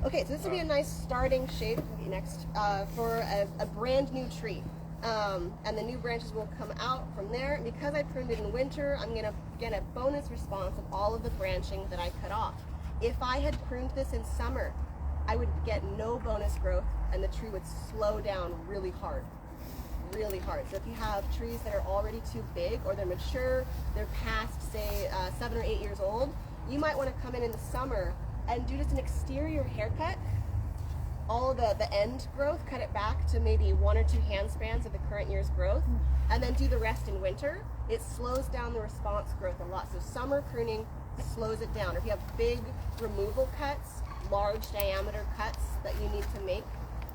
S1: Okay, so this would be a nice starting shape next for a brand new tree. And the new branches will come out from there. And because I pruned it in winter, I'm gonna get a bonus response of all of the branching that I cut off. If I had pruned this in summer, I would get no bonus growth and the tree would slow down really hard. Really hard. So if you have trees that are already too big or they're mature, they're past say 7 or 8 years old, you might want to come in the summer and do just an exterior haircut. All of the end growth, cut it back to maybe 1 or 2 handspans of the current year's growth, and then do the rest in winter. It slows down the response growth a lot. So summer pruning slows it down. Or if you have big removal cuts, large diameter cuts that you need to make,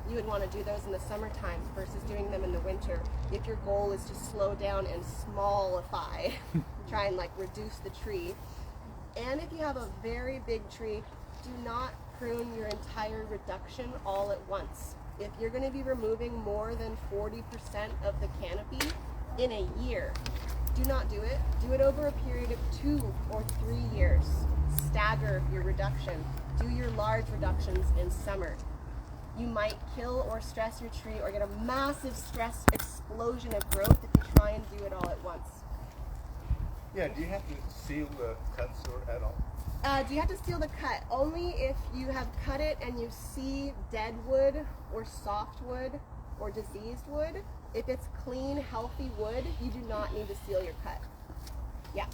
S1: you would want to do those in the summertime versus doing them in the winter. If your goal is to slow down and smallify, try and like reduce the tree. And if you have a very big tree, do not prune your entire reduction all at once. If you're going to be removing more than 40% of the canopy in a year, do not do it. Do it over a period of 2 or 3 years. Stagger your reduction. Do your large reductions in summer. You might kill or stress your tree or get a massive stress explosion of growth if you try and do it all at once.
S10: Yeah, do you have to seal the cuts or at all?
S1: Do you have to seal the cut? Only if you have cut it and you see dead wood or soft wood or diseased wood. If it's clean, healthy wood, you do not need to seal your cut. Yeah.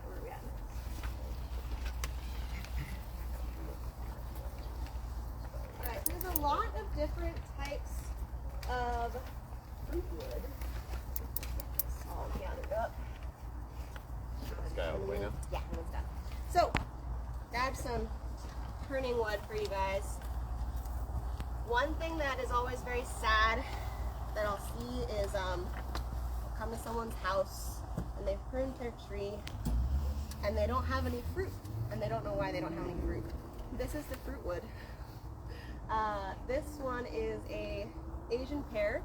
S1: Where are we at? Alright, so there's a lot of different types of fruit wood. Get this all gathered up.
S3: This guy out of the way now.
S1: Yeah, almost done. So, grab some pruning wood for you guys. One thing that is always very sad that I'll see is I'll come to someone's house and they've pruned their tree and they don't have any fruit and they don't know why they don't have any fruit. This is the fruit wood. This one is a Asian pear.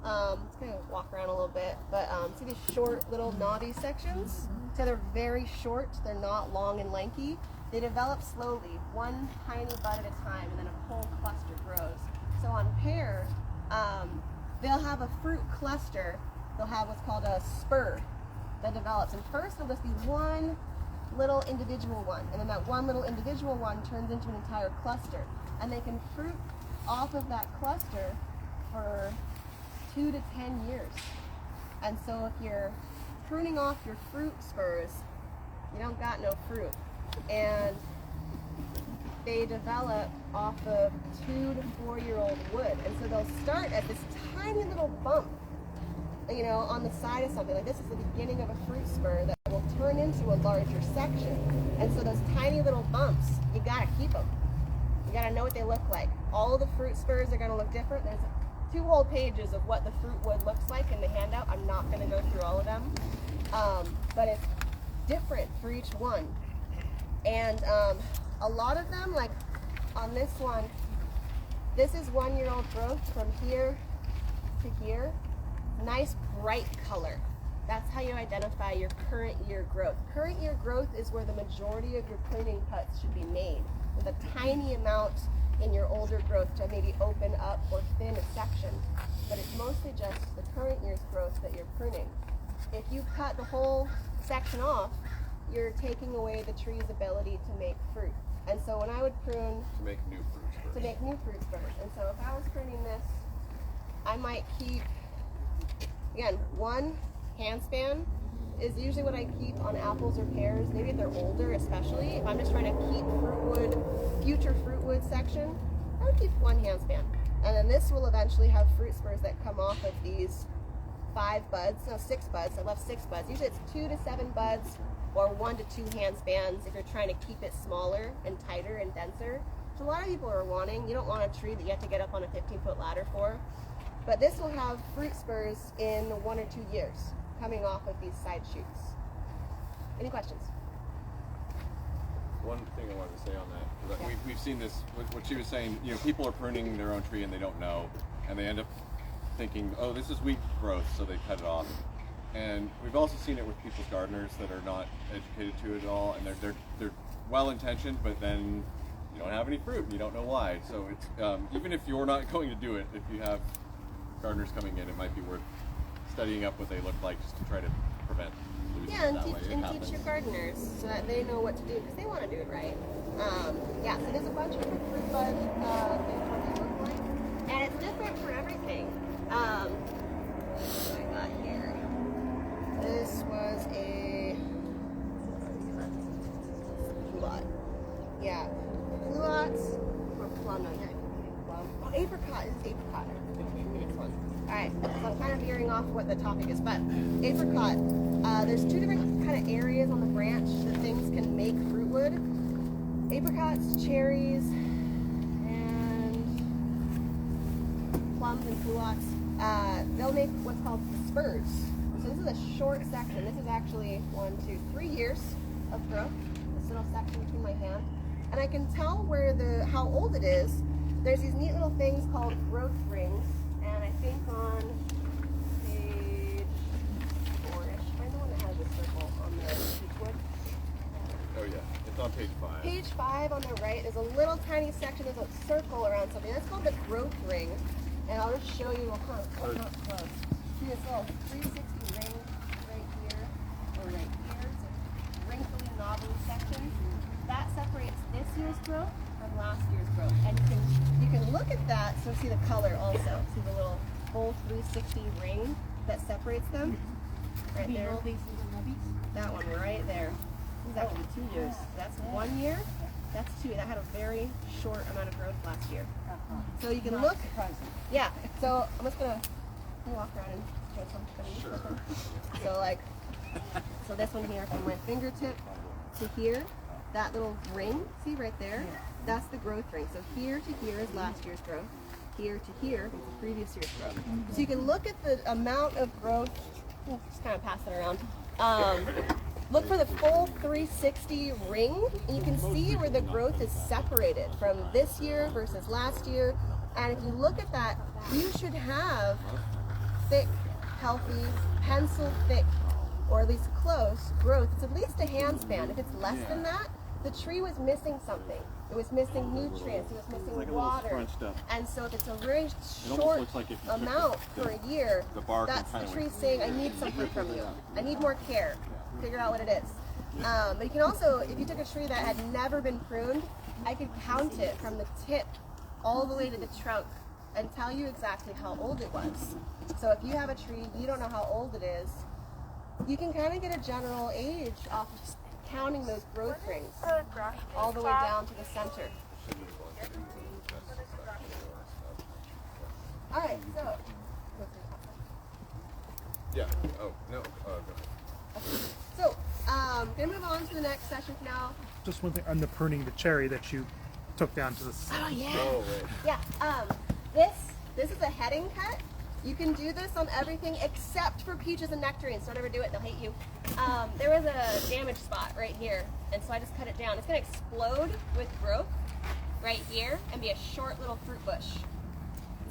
S1: It's gonna walk around a little bit, but see these short little knobby sections? So they're very short, they're not long and lanky. they develop slowly, one tiny bud at a time, and then a whole cluster grows. So on pear, they'll have a fruit cluster. They'll have what's called a spur that develops. And first there'll just be one little individual one, and then that one little individual one turns into an entire cluster. And they can fruit off of that cluster for 2 to 10 years. And so if you're pruning off your fruit spurs, you don't got no fruit. And they develop off of 2 to 4 year old wood. And so they'll start at this tiny little bump, you know, on the side of something. Like this is the beginning of a fruit spur that will turn into a larger section. And so those tiny little bumps, you gotta keep them. You gotta know what they look like. All of the fruit spurs are gonna look different. There's 2 whole pages of what the fruit wood looks like in the handout. I'm not gonna go through all of them. But it's different for each one. And a lot of them, like on this one, this is 1 year old growth from here to here. Nice bright color. That's how you identify your current year growth. Current year growth is where the majority of your pruning cuts should be made, with a tiny amount in your older growth to maybe open up or thin a section. But it's mostly just the current year's growth that you're pruning. If you cut the whole section off, you're taking away the tree's ability to make fruit. And so when I would prune
S3: To make new fruit spurs.
S1: to make new fruit spurs, and so if I was pruning this, I might keep, again, one handspan is usually what I keep on apples or pears, maybe if they're older especially. If I'm just trying to keep future fruitwood section, I would keep one handspan. And then this will eventually have fruit spurs that come off of these 6 buds. I left 6 buds. Usually it's 2 to 7 buds or 1 to 2 handspans if you're trying to keep it smaller and tighter and denser. Which a lot of people are wanting. You don't want a tree that you have to get up on a 15-foot ladder for. But this will have fruit spurs in 1 or 2 years coming off of these side shoots. Any questions?
S3: One thing I wanted to say on that, because we've seen this, what she was saying, you know, people are pruning their own tree and they don't know, and they end up thinking, oh, this is weak growth, so they cut it off. And we've also seen it with people's gardeners that are not educated to it at all, and they're well-intentioned, but then you don't have any fruit and you don't know why. So it's even if you're not going to do it, if you have gardeners coming in, it might be worth studying up what they look like just to try to prevent losing
S1: Yeah,
S3: it that way.
S1: and teach your gardeners so that they know what to do because they want to do it right. Yeah, so there's a bunch of different fruit bud things what they look like, and it's different for everything. What do I got here? This was a lot. Yeah, pluots or plum. No, yeah, plum. Oh, apricot is apricot. This one. All right, so I'm kind of veering off what the topic is, but apricot. There's 2 different kind of areas on the branch that things can make fruitwood. Apricots, cherries, and plums and pluots. They'll make what's called spurs. So this is a short section. This is actually 1, 2, 3 years of growth. This little section between my hand, and I can tell where how old it is. There's these neat little things called growth rings, and I think on page 4-ish. I'm the one that has a circle on the peachwood.
S3: Oh yeah, it's on page 5.
S1: Page 5 on the right, there's a little tiny section, there's a circle around something. That's called the growth ring. And I'll just show you, not close. See this little 360 ring right here, or right here. It's a wrinkly, knobbly section. That separates this year's growth from last year's growth. And you can look at that, so see the color also. See the little whole 360 ring that separates them? Right there.
S4: All these little nubbies?
S1: That one right there. This is actually 2 years. That's 1 year. That's 2. That had a very short amount of growth last year. So you can look. Yeah. So I'm just gonna walk around and show some. Sure. So like, so this one here from my fingertip to here, that little ring. See right there? That's the growth ring. So here to here is last year's growth. Here to here is the previous year's growth. So you can look at the amount of growth. Just kind of pass it around. Look for the full 360 ring, and you can see where the growth is separated from this year versus last year. And if you look at that, you should have thick, healthy, pencil thick, or at least close growth. It's at least a hand span. If it's less than that, the tree was missing something. It was missing nutrients, it was missing
S3: like a little
S1: water.
S3: scrunched up.
S1: And so if it's a very
S3: almost
S1: short
S3: looks like if you took
S1: amount
S3: the
S1: for a year,
S3: the bark and
S1: that's the
S3: kinda
S1: tree
S3: went-
S1: saying, I need something from you. I need more care. Figure out what it is. But you can also, if you took a tree that had never been pruned, I could count it from the tip all the way to the trunk and tell you exactly how old it was. So if you have a tree, you don't know how old it is, you can kind of get a general age off of just counting those growth rings all the way down to the center. All right, so.
S3: Yeah. Oh, no.
S1: So, gonna move on to the next session for now.
S11: Just one thing on the pruning the cherry that you took down to the.
S1: Oh yeah.
S3: Oh, right.
S1: Yeah. This is a heading cut. You can do this on everything except for peaches and nectarines. Don't ever do it; they'll hate you. There was a damage spot right here, and so I just cut it down. It's gonna explode with growth right here and be a short little fruit bush.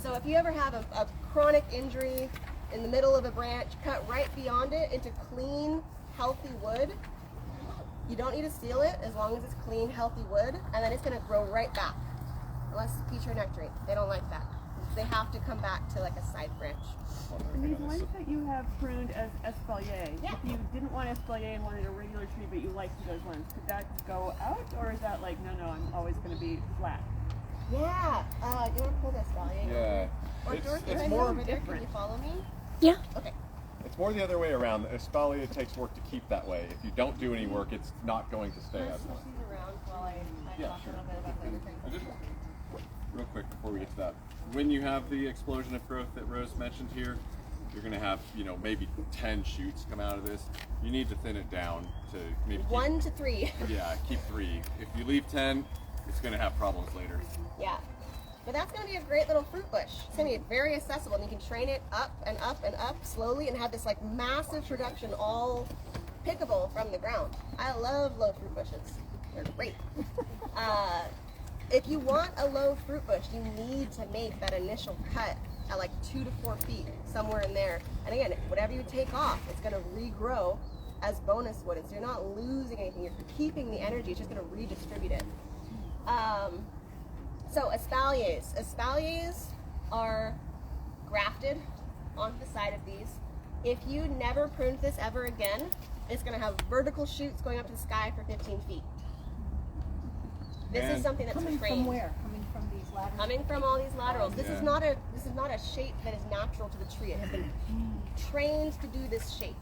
S1: So if you ever have a chronic injury in the middle of a branch, cut right beyond it into clean, healthy wood. You don't need to seal it as long as it's clean, healthy wood, and then it's gonna grow right back. Unless it's peach or nectarine, they don't like that. They have to come back to like a side branch.
S6: And these ones that you have pruned as espalier,
S1: Yeah.
S6: if you didn't want espalier and wanted a regular tree, but you liked those ones, could that go out, or is that like, no, I'm always going to be flat?
S1: Yeah. You want to pull this value?
S3: Yeah.
S1: Or
S3: It's-
S1: Dorothy,
S3: it's
S1: right
S3: more-
S1: over there. Can you follow me?
S2: Yeah.
S1: Okay.
S3: It's more the other way around. Espalier takes work to keep that way. If you don't do any work, it's not going to stay
S1: Can I
S3: as
S1: switch
S3: long.
S1: these around while I
S3: Yeah,
S1: talk
S3: sure.
S1: a little bit about the other things?
S3: I just, real quick before we get to that, when you have the explosion of growth that Rose mentioned here, you're going to have, maybe 10 shoots come out of this. You need to thin it down to maybe
S1: 1 to 3.
S3: keep 3. If you leave 10, it's going to have problems later.
S1: Yeah. But that's going to be a great little fruit bush. It's going to be very accessible, and you can train it up and up and up slowly and have this like massive production all pickable from the ground. I love low fruit bushes. They're great. If you want a low fruit bush, you need to make that initial cut at like 2 to 4 feet, somewhere in there. And again, whatever you take off, it's going to regrow as bonus wood. And so you're not losing anything. You're keeping the energy. It's just going to redistribute it. So espaliers. Espaliers are grafted onto the side of these. If you never pruned this ever again, it's going to have vertical shoots going up to the sky for 15 feet. This is
S3: And-
S1: something that's
S4: Coming
S1: trained.
S4: from where? Coming from these laterals?
S1: Coming from all these laterals. This
S3: Yeah.
S1: is not a shape that is natural to the tree. It has been trained to do this shape.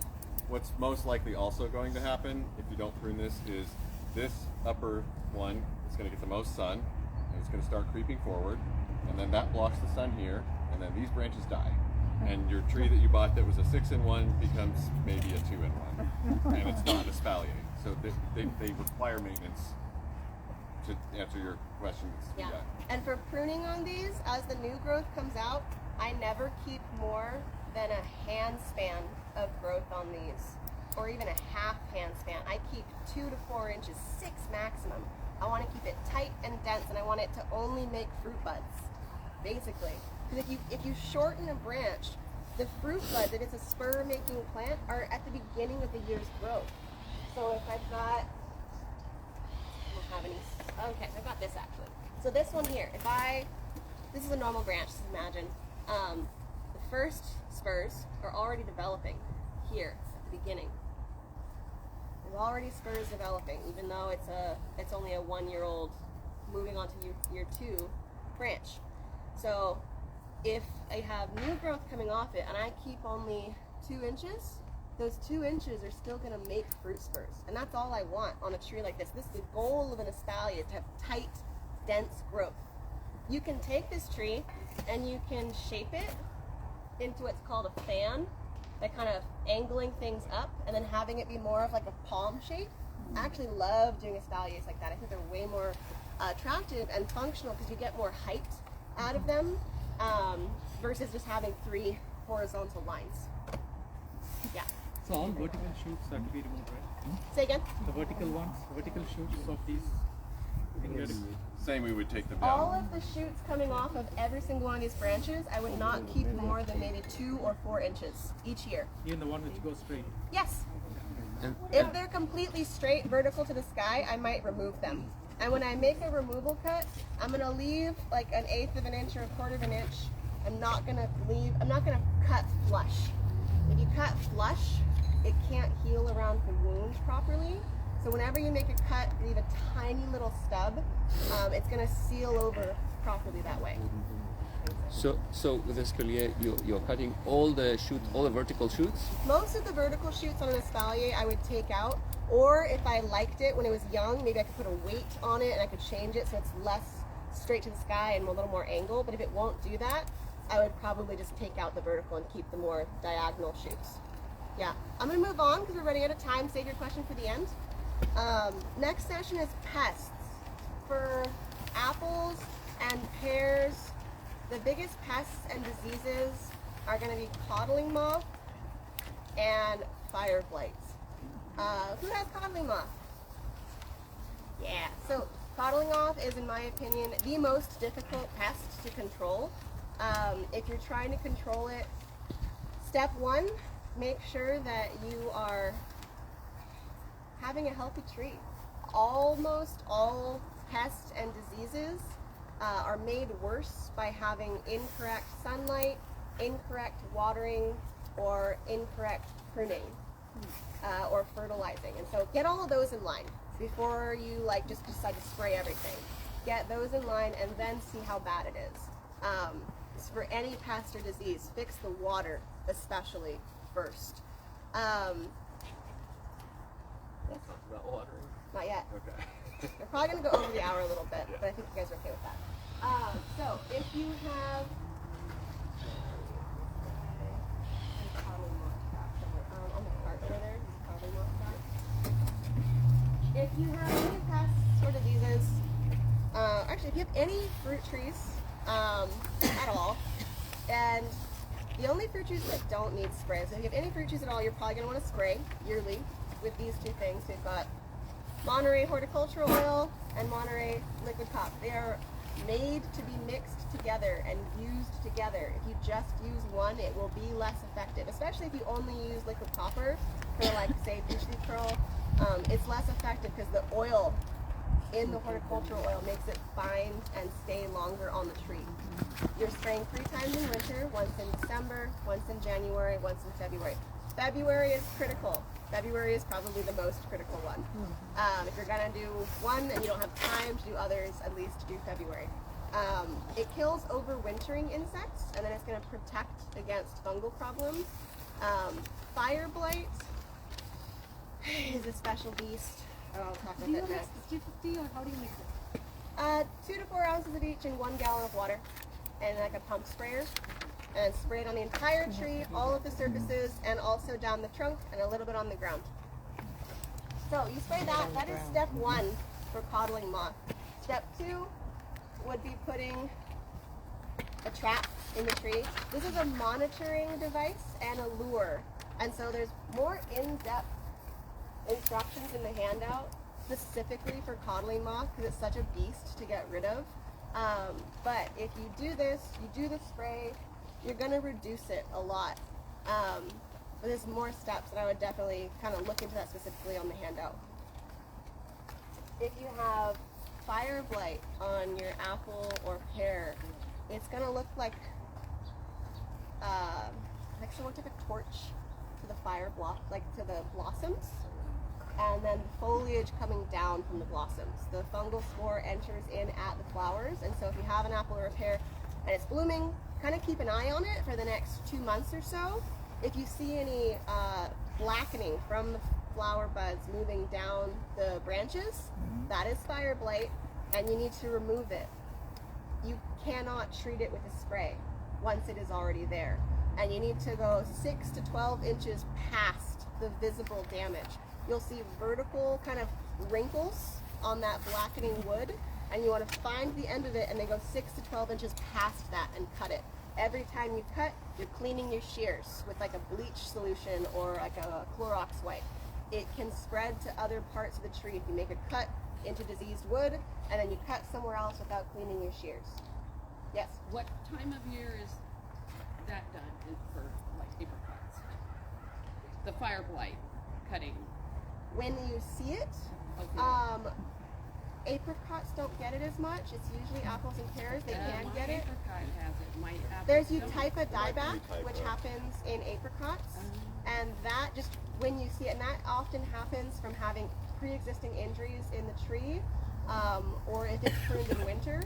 S3: What's most likely also going to happen if you don't prune this is this upper one is going to get the most sun, and it's going to start creeping forward, and then that blocks the sun here, and then these branches die. And your tree that you bought that was a 6-in-1 becomes maybe a 2-in-1, and it's not an espalier. So they require maintenance. To answer your question,
S1: Yeah. And for pruning on these, as the new growth comes out, I never keep more than a hand span of growth on these, or even a half hand span. I keep 2 to 4 inches, 6 maximum. I want to keep it tight and dense, and I want it to only make fruit buds, basically. Because if you shorten a branch, the fruit buds, if it's a spur-making plant, are at the beginning of the year's growth. So if I've got, I don't have any. Okay, I've got this actually. So this one here, this is a normal branch, just imagine. The first spurs are already developing here at the beginning. There's already spurs developing, even though it's only a 1-year-old moving on to year 2 branch. So if I have new growth coming off it and I keep only 2 inches, those 2 inches are still going to make fruit spurs. And that's all I want on a tree like this. This is the goal of an espalier, to have tight, dense growth. You can take this tree and you can shape it into what's called a fan by kind of angling things up and then having it be more of like a palm shape. I actually love doing espaliers like that. I think they're way more attractive and functional because you get more height out of them versus just having 3 horizontal lines. Yeah.
S11: So all vertical shoots are to be removed, right?
S1: Say again?
S11: The vertical ones, vertical shoots of these.
S3: Same, we would take them
S1: All
S3: down.
S1: of the shoots coming off of every single one of these branches, I would not keep more than maybe 2 or 4 inches each year.
S11: Even the one which goes straight.
S1: Yes.
S9: And
S1: If they're completely straight vertical to the sky, I might remove them. And when I make a removal cut, I'm gonna leave like 1/8 of an inch or 1/4 of an inch. I'm not gonna cut flush. If you cut flush, it can't heal around the wound properly. So whenever you make a cut, leave a tiny little stub. It's gonna seal over properly that way.
S9: so with the espalier, you're cutting all the vertical shoots.
S1: Most of the vertical shoots on an espalier I would take out, or if I liked it when it was young, maybe I could put a weight on it and I could change it so it's less straight to the sky and a little more angle. But if it won't do that, I would probably just take out the vertical and keep the more diagonal shoots. Yeah, I'm gonna move on because we're running out of time. Save your question for the end. Next session is pests. For apples and pears, the biggest pests and diseases are going to be codling moth and fire blights. Who has codling moth? Yeah, so codling moth is, in my opinion, the most difficult pest to control. If you're trying to control it, step one, make sure that you are having a healthy tree. Almost all pests and diseases are made worse by having incorrect sunlight, incorrect watering, or incorrect pruning or fertilizing. And so get all of those in line before you just decide to spray everything. Get those in line and then see how bad it is. So for any pest or disease, fix the water especially first. Yes?
S3: About watering?
S1: Not yet.
S3: Okay.
S1: We're probably going to go over the hour a little bit, but I think you guys are okay with that. So if you have on the cart over there, if you have any pests or diseases, actually if you have any fruit trees at all, and the only fruit trees that don't need spray, so if you have any fruit trees at all, you're probably going to want to spray yearly with these two things. We've got Monterey horticultural oil and Monterey liquid copper. They are made to be mixed together and used together. If you just use one, it will be less effective, especially if you only use liquid copper for say peach leaf curl. It's less effective because the oil in the horticultural oil makes it bind and stay longer on the tree. You're spraying 3 times in winter, once in December, once in January, once in February. February is critical. February is probably the most critical one. If you're gonna do one and you don't have time to do others, at least do February. It kills overwintering insects, and then it's gonna protect against fungal problems. Fire blight is a special beast. I'll talk about that next.
S4: Or how do you make it?
S1: 2 to 4 ounces of each in 1 gallon of water, and like a pump sprayer. And spray it on the entire tree, all of the surfaces, and also down the trunk and a little bit on the ground. So you spray that. That is step 1 for coddling moth. Step 2 would be putting a trap in the tree. This is a monitoring device and a lure. And so there's more in-depth instructions in the handout specifically for coddling moth because it's such a beast to get rid of. But if you do this, you do the spray, you're going to reduce it a lot. But there's more steps, and I would definitely kind of look into that specifically on the handout. If you have fire blight on your apple or pear, it's going to look like someone took a torch to the to the blossoms, and then the foliage coming down from the blossoms. The fungal spore enters in at the flowers, and so if you have an apple or a pear and it's blooming, kind of keep an eye on it for the next 2 months or so. If you see any blackening from the flower buds moving down the branches, that is fire blight, and you need to remove it. You cannot treat it with a spray once it is already there. And you need to go 6 to 12 inches past the visible damage. You'll see vertical kind of wrinkles on that blackening wood, and you want to find the end of it and then go 6 to 12 inches past that and cut it. Every time you cut, you're cleaning your shears with like a bleach solution or like a Clorox wipe. It can spread to other parts of the tree if you make a cut into diseased wood and then you cut somewhere else without cleaning your shears. Yes?
S6: What time of year is that done for like apricots? The fire blight cutting.
S1: when you see it. Apricots don't get it as much. It's usually apples and pears. They can get it.
S6: Apricot has it. My apple
S1: There's
S6: don't.
S1: Eutypa dieback,
S3: Eutypa.
S1: which happens in apricots, and that just when you see it, and that often happens from having pre-existing injuries in the tree, or if it's pruned in winter,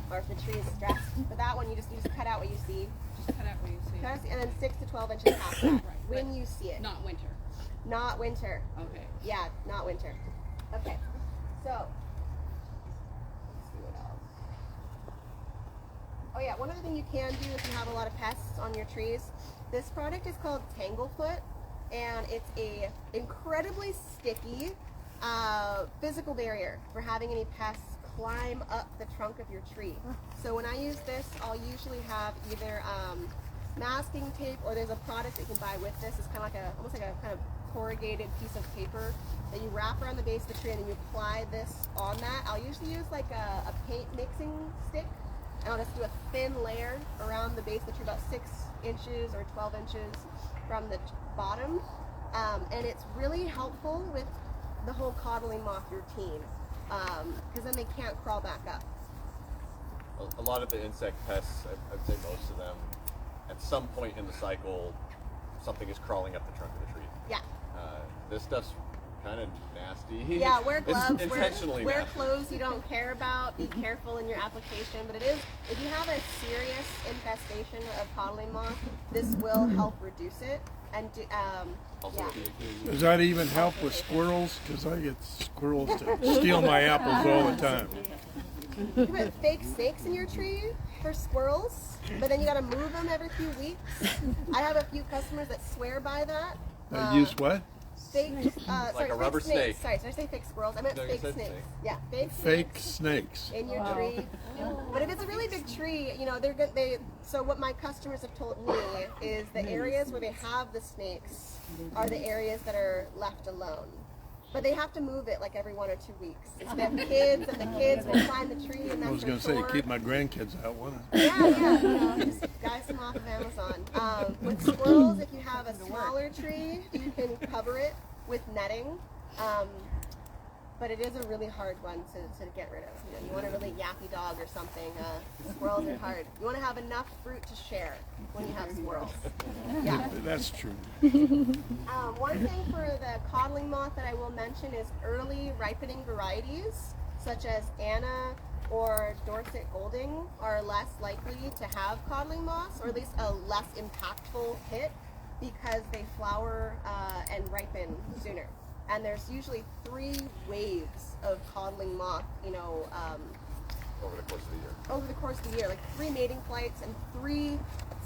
S1: or if the tree is stressed. But that one, you just cut out what you see,
S6: Just cut out what you see.
S1: and then 6 to 12 inches past that when you see it.
S6: Not winter.
S1: Not winter.
S6: Okay.
S1: Yeah, not winter. Okay, so let's see what else. Oh yeah, one other thing you can do if you have a lot of pests on your trees, this product is called Tanglefoot, and it's a incredibly sticky physical barrier for having any pests climb up the trunk of your tree. So when I use this, I'll usually have either masking tape, or there's a product that you can buy with this. It's kind of like almost like a kind of corrugated piece of paper that you wrap around the base of the tree, and then you apply this on that. I'll usually use like a paint mixing stick, and I'll just do a thin layer around the base of the tree, about 6 inches or 12 inches from the bottom, and it's really helpful with the whole coddling moth routine, because then they can't crawl back up.
S3: A lot of the insect pests, I'd say most of them, at some point in the cycle, something is crawling up the trunk of the tree.
S1: Yeah.
S3: This stuff's kind of nasty.
S1: Yeah, wear gloves,
S3: It's intentionally
S1: wear
S3: nasty.
S1: clothes you don't care about, be careful in your application, but it is, if you have a serious infestation of coddling moth, this will help reduce it, and do, yeah.
S7: Does that even help with squirrels? Because I get squirrels to steal my apples all the time.
S1: You put fake snakes in your tree for squirrels, but then you gotta move them every few weeks. I have a few customers that swear by that.
S7: Use what?
S1: Fake,
S3: Like a rubber snake.
S1: Sorry, did I say fake squirrels? I meant
S3: No, you
S1: fake
S3: said
S1: snakes.
S3: snake.
S1: Yeah, fake
S7: Fake snakes.
S1: in your tree. But if it's a really big tree, you know, they're good. So what my customers have told me is the areas where they have the snakes are the areas that are left alone. But they have to move it like every 1 or 2 weeks. It's they have kids, and the kids will climb the tree, and that's
S7: I was going to say,
S1: chore.
S7: keep my grandkids out, wouldn't I?
S1: Yeah, you know, just guys them off of Amazon. With squirrels, if you have a smaller tree, you can cover it with netting. But it is a really hard one to get rid of. You know, you want a really yappy dog or something. Squirrels are hard. You want to have enough fruit to share when you have squirrels. Yeah.
S7: That's true.
S1: One thing for the coddling moth that I will mention is early ripening varieties, such as Anna or Dorset Golding, are less likely to have coddling moths, or at least a less impactful hit, because they flower and ripen sooner. And there's usually 3 waves of coddling moth, you know,
S3: Over the course of the year.
S1: over the course of the year, like 3 mating flights and 3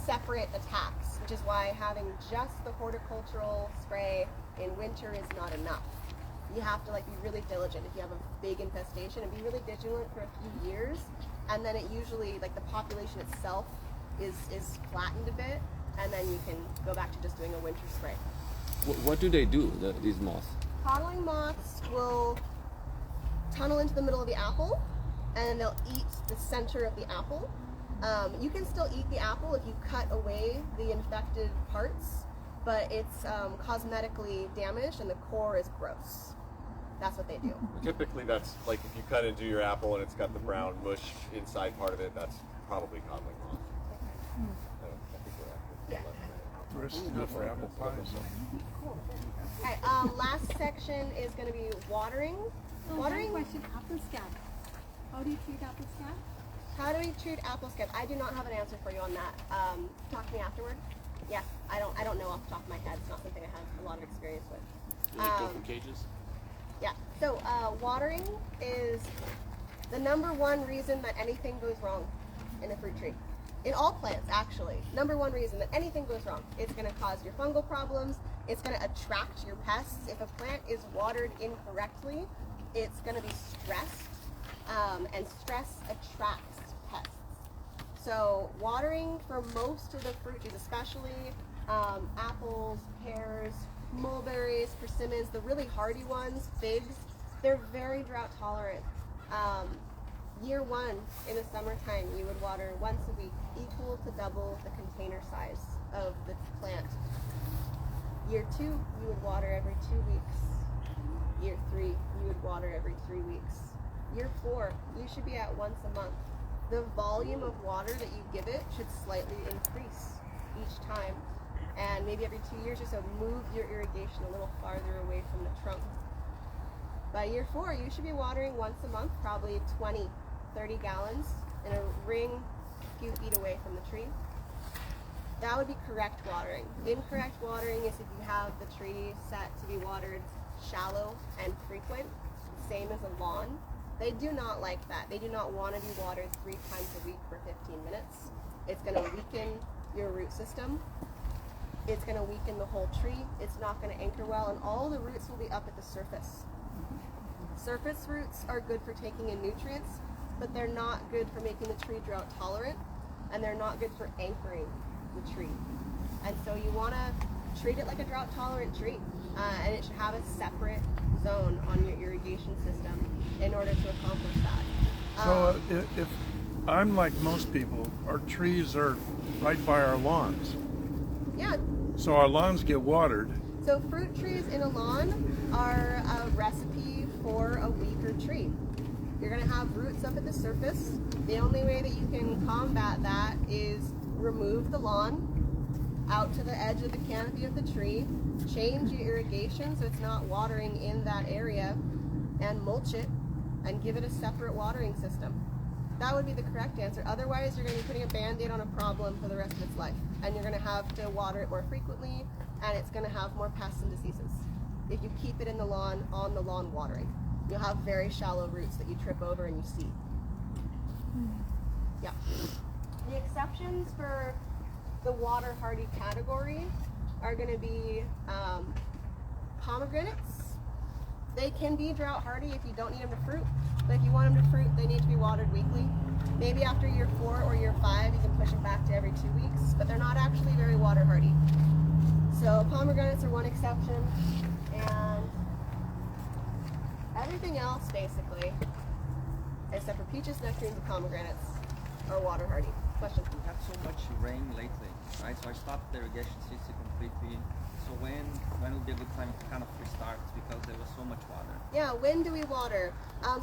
S1: separate attacks, which is why having just the horticultural spray in winter is not enough. You have to like be really diligent if you have a big infestation, and be really vigilant for a few years, and then it usually, like, the population itself is flattened a bit, and then you can go back to just doing a winter spray.
S9: What do they do, these moths?
S1: Coddling moths will tunnel into the middle of the apple, and they'll eat the center of the apple. You can still eat the apple if you cut away the infected parts, but it's cosmetically damaged and the core is gross. That's what they do.
S3: Typically, that's like if you cut into your apple and it's got the brown mush inside part of it, that's probably coddling moth. I think we're accurate.
S7: The rest is good for apple pie. So.
S1: Okay, last section is going to be watering. Watering.
S4: Question, apple scab. How do you treat apple scab?
S1: How do we treat apple scab? I do not have an answer for you on that. Talk to me afterward. Yeah, I don't know off the top of my head. It's not something I have a lot of experience with.
S5: Do they go from cages?
S1: Yeah. So watering is the #1 reason that anything goes wrong in a fruit tree. In all plants, actually. #1 reason that anything goes wrong. It's going to cause your fungal problems. It's going to attract your pests. If a plant is watered incorrectly, it's going to be stressed, and stress attracts pests. So watering for most of the fruit trees, especially apples, pears, mulberries, persimmons, the really hardy ones, figs, they're very drought tolerant. Year 1 in the summertime, you would water once a week, equal to double the container size of the plant. Year 2, you would water every 2 weeks. Year 3, you would water every 3 weeks. Year 4, you should be at once a month. The volume of water that you give it should slightly increase each time. And maybe every 2 years or so, move your irrigation a little farther away from the trunk. By year 4, you should be watering once a month, probably 20, 30 gallons in a ring a few feet away from the tree. That would be correct watering. Incorrect watering is if you have the tree set to be watered shallow and frequent, same as a lawn. They do not like that. They do not want to be watered 3 times a week for 15 minutes. It's going to weaken your root system. It's going to weaken the whole tree. It's not going to anchor well, and all the roots will be up at the surface. Surface roots are good for taking in nutrients, but they're not good for making the tree drought tolerant, and they're not good for anchoring the tree. And so you want to treat it like a drought tolerant tree, and it should have a separate zone on your irrigation system in order to accomplish that.
S7: So if I'm like most people, our trees are right by our lawns.
S1: Yeah.
S7: So our lawns get watered.
S1: So fruit trees in a lawn are a recipe for a weaker tree. You're going to have roots up at the surface. The only way that you can combat that is remove the lawn out to the edge of the canopy of the tree, change your irrigation so it's not watering in that area, and mulch it and give it a separate watering system. That would be the correct answer. Otherwise, you're going to be putting a band-aid on a problem for the rest of its life, and you're going to have to water it more frequently, and it's going to have more pests and diseases. If you keep it in the lawn, on the lawn watering, you'll have very shallow roots that you trip over and you see. Yeah. The exceptions for the water hardy category are going to be pomegranates. They can be drought hardy if you don't need them to fruit, but if you want them to fruit, they need to be watered weekly. Maybe after year 4 or year 5, you can push it back to every 2 weeks, but they're not actually very water hardy. So pomegranates are one exception, and everything else basically, except for peaches, nectarines, and pomegranates, are water hardy. Question?
S12: We have so much rain lately, right? So I stopped the irrigation system completely. So when would be a good time to kind of restart because there was so much water?
S1: Yeah, when do we water?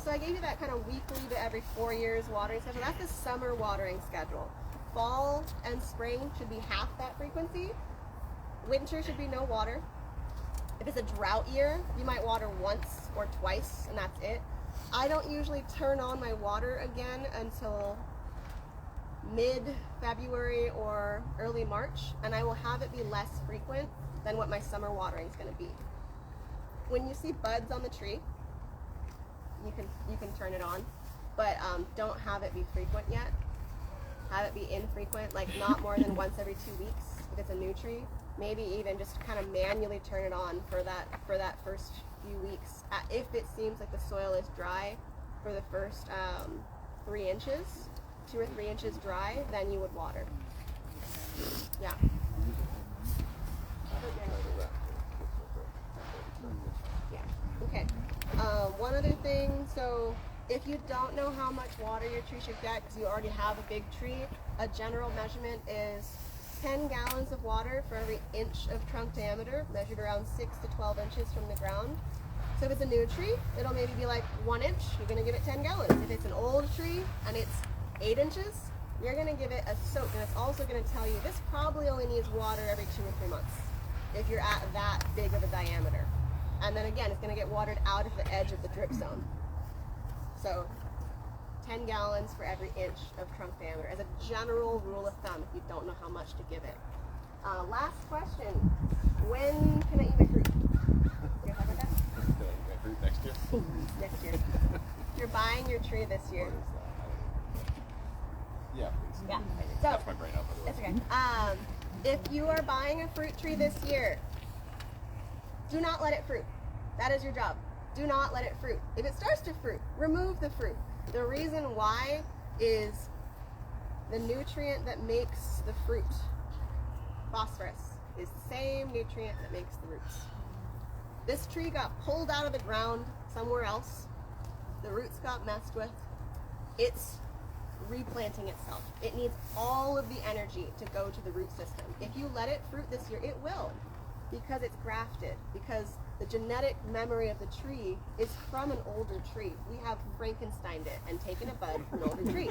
S1: So I gave you that kind of weekly to every 4 years watering schedule. That's the summer watering schedule. Fall and spring should be half that frequency. Winter should be no water. If it's a drought year, you might water once or twice, and that's it. I don't usually turn on my water again until mid-February or early March, and I will have it be less frequent than what my summer watering is going to be. When you see buds on the tree, you can turn it on, but don't have it be frequent yet. Have it be infrequent, like not more than once every 2 weeks if it's a new tree. Maybe even just kind of manually turn it on for that first few weeks. If it seems like the soil is dry for the first 3 inches, 2 or 3 inches dry, then you would water. Yeah. Yeah. Okay. One other thing, so if you don't know how much water your tree should get because you already have a big tree, a general measurement is 10 gallons of water for every inch of trunk diameter, measured around 6 to 12 inches from the ground. So if it's a new tree, it'll maybe be like 1 inch, you're going to give it 10 gallons. If it's an old tree and it's 8 inches, you're going to give it a soak, and it's also going to tell you this probably only needs water every 2 or 3 months if you're at that big of a diameter. And then again, it's going to get watered out of the edge of the drip zone. So 10 gallons for every inch of trunk diameter as a general rule of thumb if you don't know how much to give it. Last question. When can I eat my fruit? You talk about that?
S3: Fruit next year?
S1: Next year. You're buying your tree this year.
S3: Yeah, please.
S1: Yeah.
S3: That's my brain out, by the way.
S1: It's okay. If you are buying a fruit tree this year, do not let it fruit. That is your job. Do not let it fruit. If it starts to fruit, remove the fruit. The reason why is the nutrient that makes the fruit, phosphorus, is the same nutrient that makes the roots. This tree got pulled out of the ground somewhere else. The roots got messed with. It's replanting itself. It needs all of the energy to go to the root system. If you let it fruit this year, it will. Because it's grafted, because the genetic memory of the tree is from an older tree. We have Frankensteined it and taken a bud from an older tree.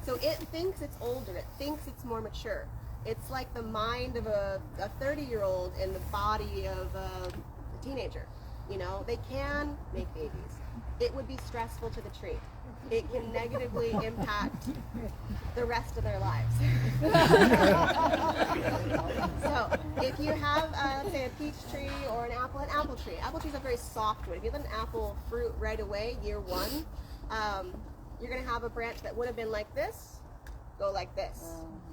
S1: So it thinks it's older, it thinks it's more mature. It's like the mind of a 30-year-old in the body of a teenager. You know, they can make babies. It would be stressful to the tree. It can negatively impact the rest of their lives. So if you have, say, a peach tree or an apple tree. Apple trees are very soft wood. If you let an apple fruit right away, year one, you're going to have a branch that would have been like this, go like this.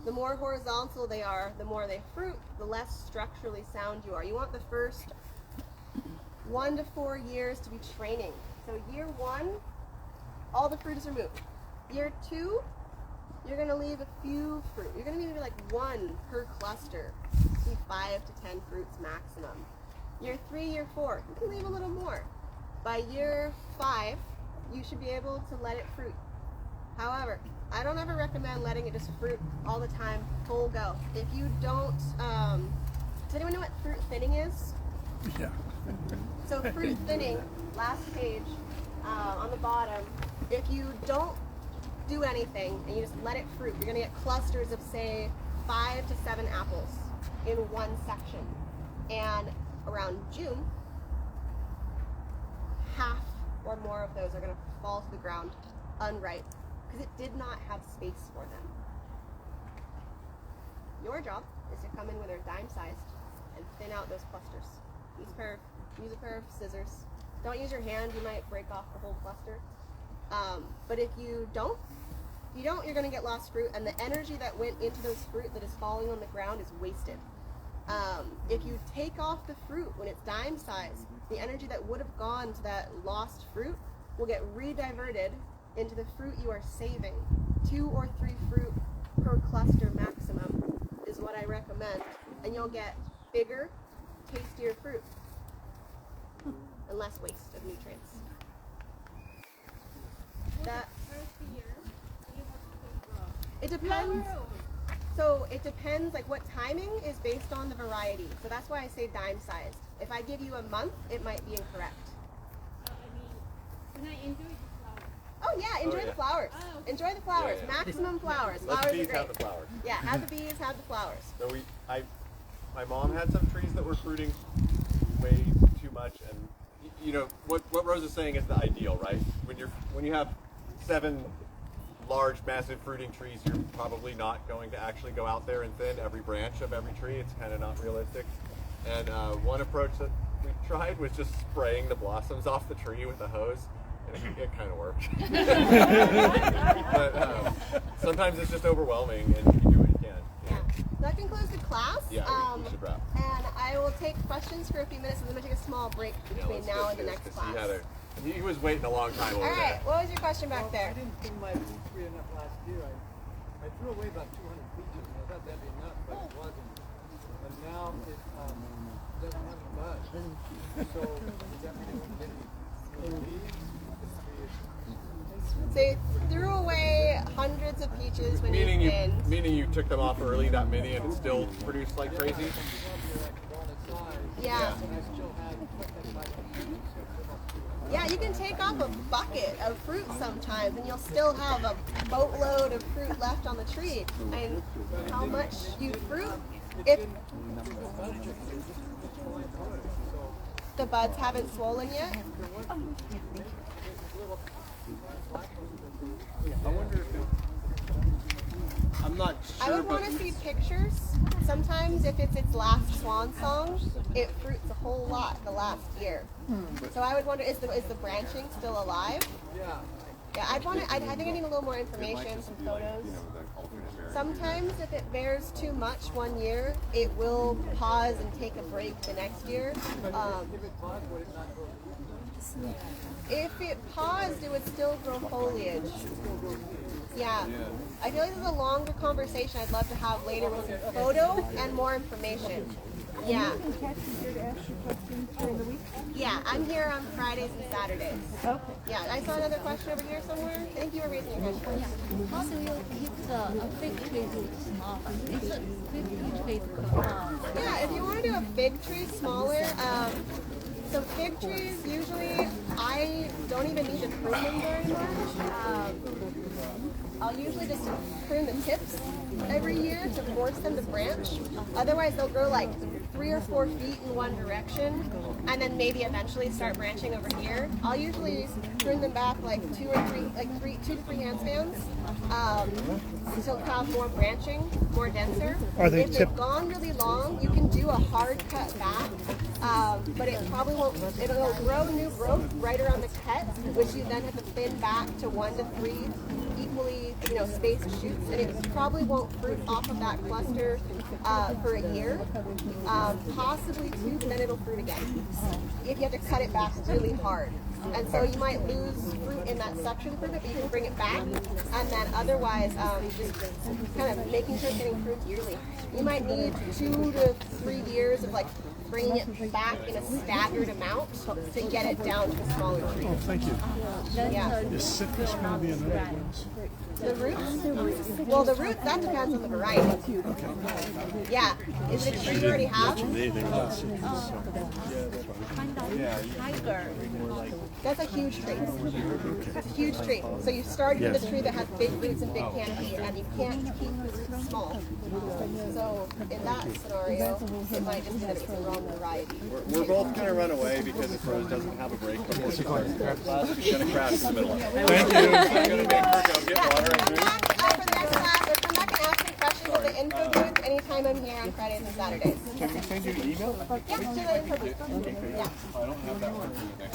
S1: The more horizontal they are, the more they fruit, the less structurally sound you are. You want the first 1 to 4 years to be training. So year one, all the fruit is removed. Year two, you're going to leave a few fruit. You're going to leave like 1 per cluster, maybe 5 to 10 fruits maximum. Year 3, year 4, you can leave a little more. By year 5, you should be able to let it fruit. However, I don't ever recommend letting it just fruit all the time, full go. If you don't, does anyone know what fruit thinning is?
S7: Yeah.
S1: So fruit thinning, last page, on the bottom, if you don't do anything and you just let it fruit, you're going to get clusters of, say, 5 to 7 apples in one section. And around June, half or more of those are going to fall to the ground unripe because it did not have space for them. Your job is to come in when they're dime-sized and thin out those clusters. Use a pair of scissors. Don't use your hand, you might break off the whole cluster. But if you don't, you're going to get lost fruit, and the energy that went into those fruit that is falling on the ground is wasted. If you take off the fruit when it's dime sized, the energy that would have gone to that lost fruit will get rediverted into the fruit you are saving. 2 or 3 fruit per cluster maximum is what I recommend, and you'll get bigger, tastier fruit and less waste of nutrients. It depends. So it depends, like what timing is based on the variety. So that's why I say dime sized. If I give you a month, it might be incorrect.
S13: Can I enjoy the flowers?
S1: Oh yeah, enjoy the flowers. Enjoy the flowers. Maximum flowers.
S3: Let
S1: Flowers
S3: the bees
S1: are great.
S3: have the flowers.
S1: Yeah, have the bees, have the flowers.
S3: So my mom had some trees that were fruiting way too much, and you know what Rose is saying is the ideal, right? When you have 7 large, massive fruiting trees, you're probably not going to actually go out there and thin every branch of every tree. It's kind of not realistic. And one approach that we tried was just spraying the blossoms off the tree with a hose. And it kind of worked. But sometimes it's just overwhelming, and you can do what you can.
S1: Yeah. That concludes the class.
S3: Yeah, we should wrap.
S1: And I will take questions for a few minutes, and then we'll take a small break between now and the next class.
S3: He was waiting a long time over there.
S1: All right, what was your question back there?
S14: I didn't think my peach tree enough last year. I threw away about 200 peaches, and I thought that'd be enough, but it wasn't. But now it doesn't have a bud. So does that mean it won't get any leaves?
S1: So you threw away hundreds of peaches when
S3: Meaning
S1: you thinned.
S3: Meaning you took them off early, that many, and it still produced like crazy?
S1: Yeah. Yeah, you can take off a bucket of fruit sometimes, and you'll still have a boatload of fruit left on the tree. And how much you fruit, if the buds haven't swollen yet.
S3: I wonder if I'm not sure.
S1: I would want to see pictures. Sometimes if it's its last swan song, it fruits a whole lot the last year. So I would wonder, is the branching still alive?
S14: Yeah.
S1: Yeah, I think I need a little more information, some photos. Sometimes if it bears too much one year, it will pause and take a break the next year. If it paused, it would still grow foliage. Yeah. I feel like this is a longer conversation I'd love to have later with some photo and more information. Yeah.
S4: You can catch you here to ask you questions during the week?
S1: Yeah. Yeah, I'm here on Fridays and Saturdays.
S4: Okay.
S1: Yeah, I saw another question over here somewhere. I think you were raising your hand.
S8: How do you keep a fig tree roots smaller? It's a 50 trees per pound.
S1: Yeah, if you want to do a fig tree smaller, so fig trees usually I don't even need to prune them very much. I'll usually just prune the tips every year to force them to branch. Otherwise, they'll grow like 3 or 4 feet in one direction, and then maybe eventually start branching over here. I'll usually prune them back like 2 to 3 hand spans, so have more branching, more denser.
S11: Are they
S1: if they've gone really long, you can do a hard cut back, but it probably won't. It'll grow new growth right around the cut, which you then have to thin back to 1 to 3 equally, spaced shoots, and it probably won't fruit off of that cluster for a year, possibly 2, but then it'll fruit again. If you have to cut it back really hard. And so you might lose fruit in that section fruit, but you can bring it back. And then otherwise, just kind of making sure it's getting fruit yearly. You might need 2 to 3 years of like bringing it back in a staggered amount to get it down to a smaller tree.
S11: Oh, thank you.
S1: Yeah.
S11: Is citrus going to be another one?
S1: The roots? Well, the roots, that depends on the variety. Yeah. Is it a tree you already have?
S8: Tiger.
S1: That's a huge tree. That's a huge tree. So you start with a tree that has big roots and big canopy, and you can't keep the roots small. So in that scenario, it might just be that it's the wrong variety.
S3: We're both going to run away because if Rose doesn't have a break before she starts the class, she's going to crash in the middle of it.
S11: Thank you.
S3: I'm going to make her go get water and food.
S1: For the next class, or come back and ask me questions at the info booth anytime I'm here on Fridays and Saturdays.
S3: Can we send you an email?
S1: Yeah, to the info booth. Yeah.
S3: I don't have that one for you next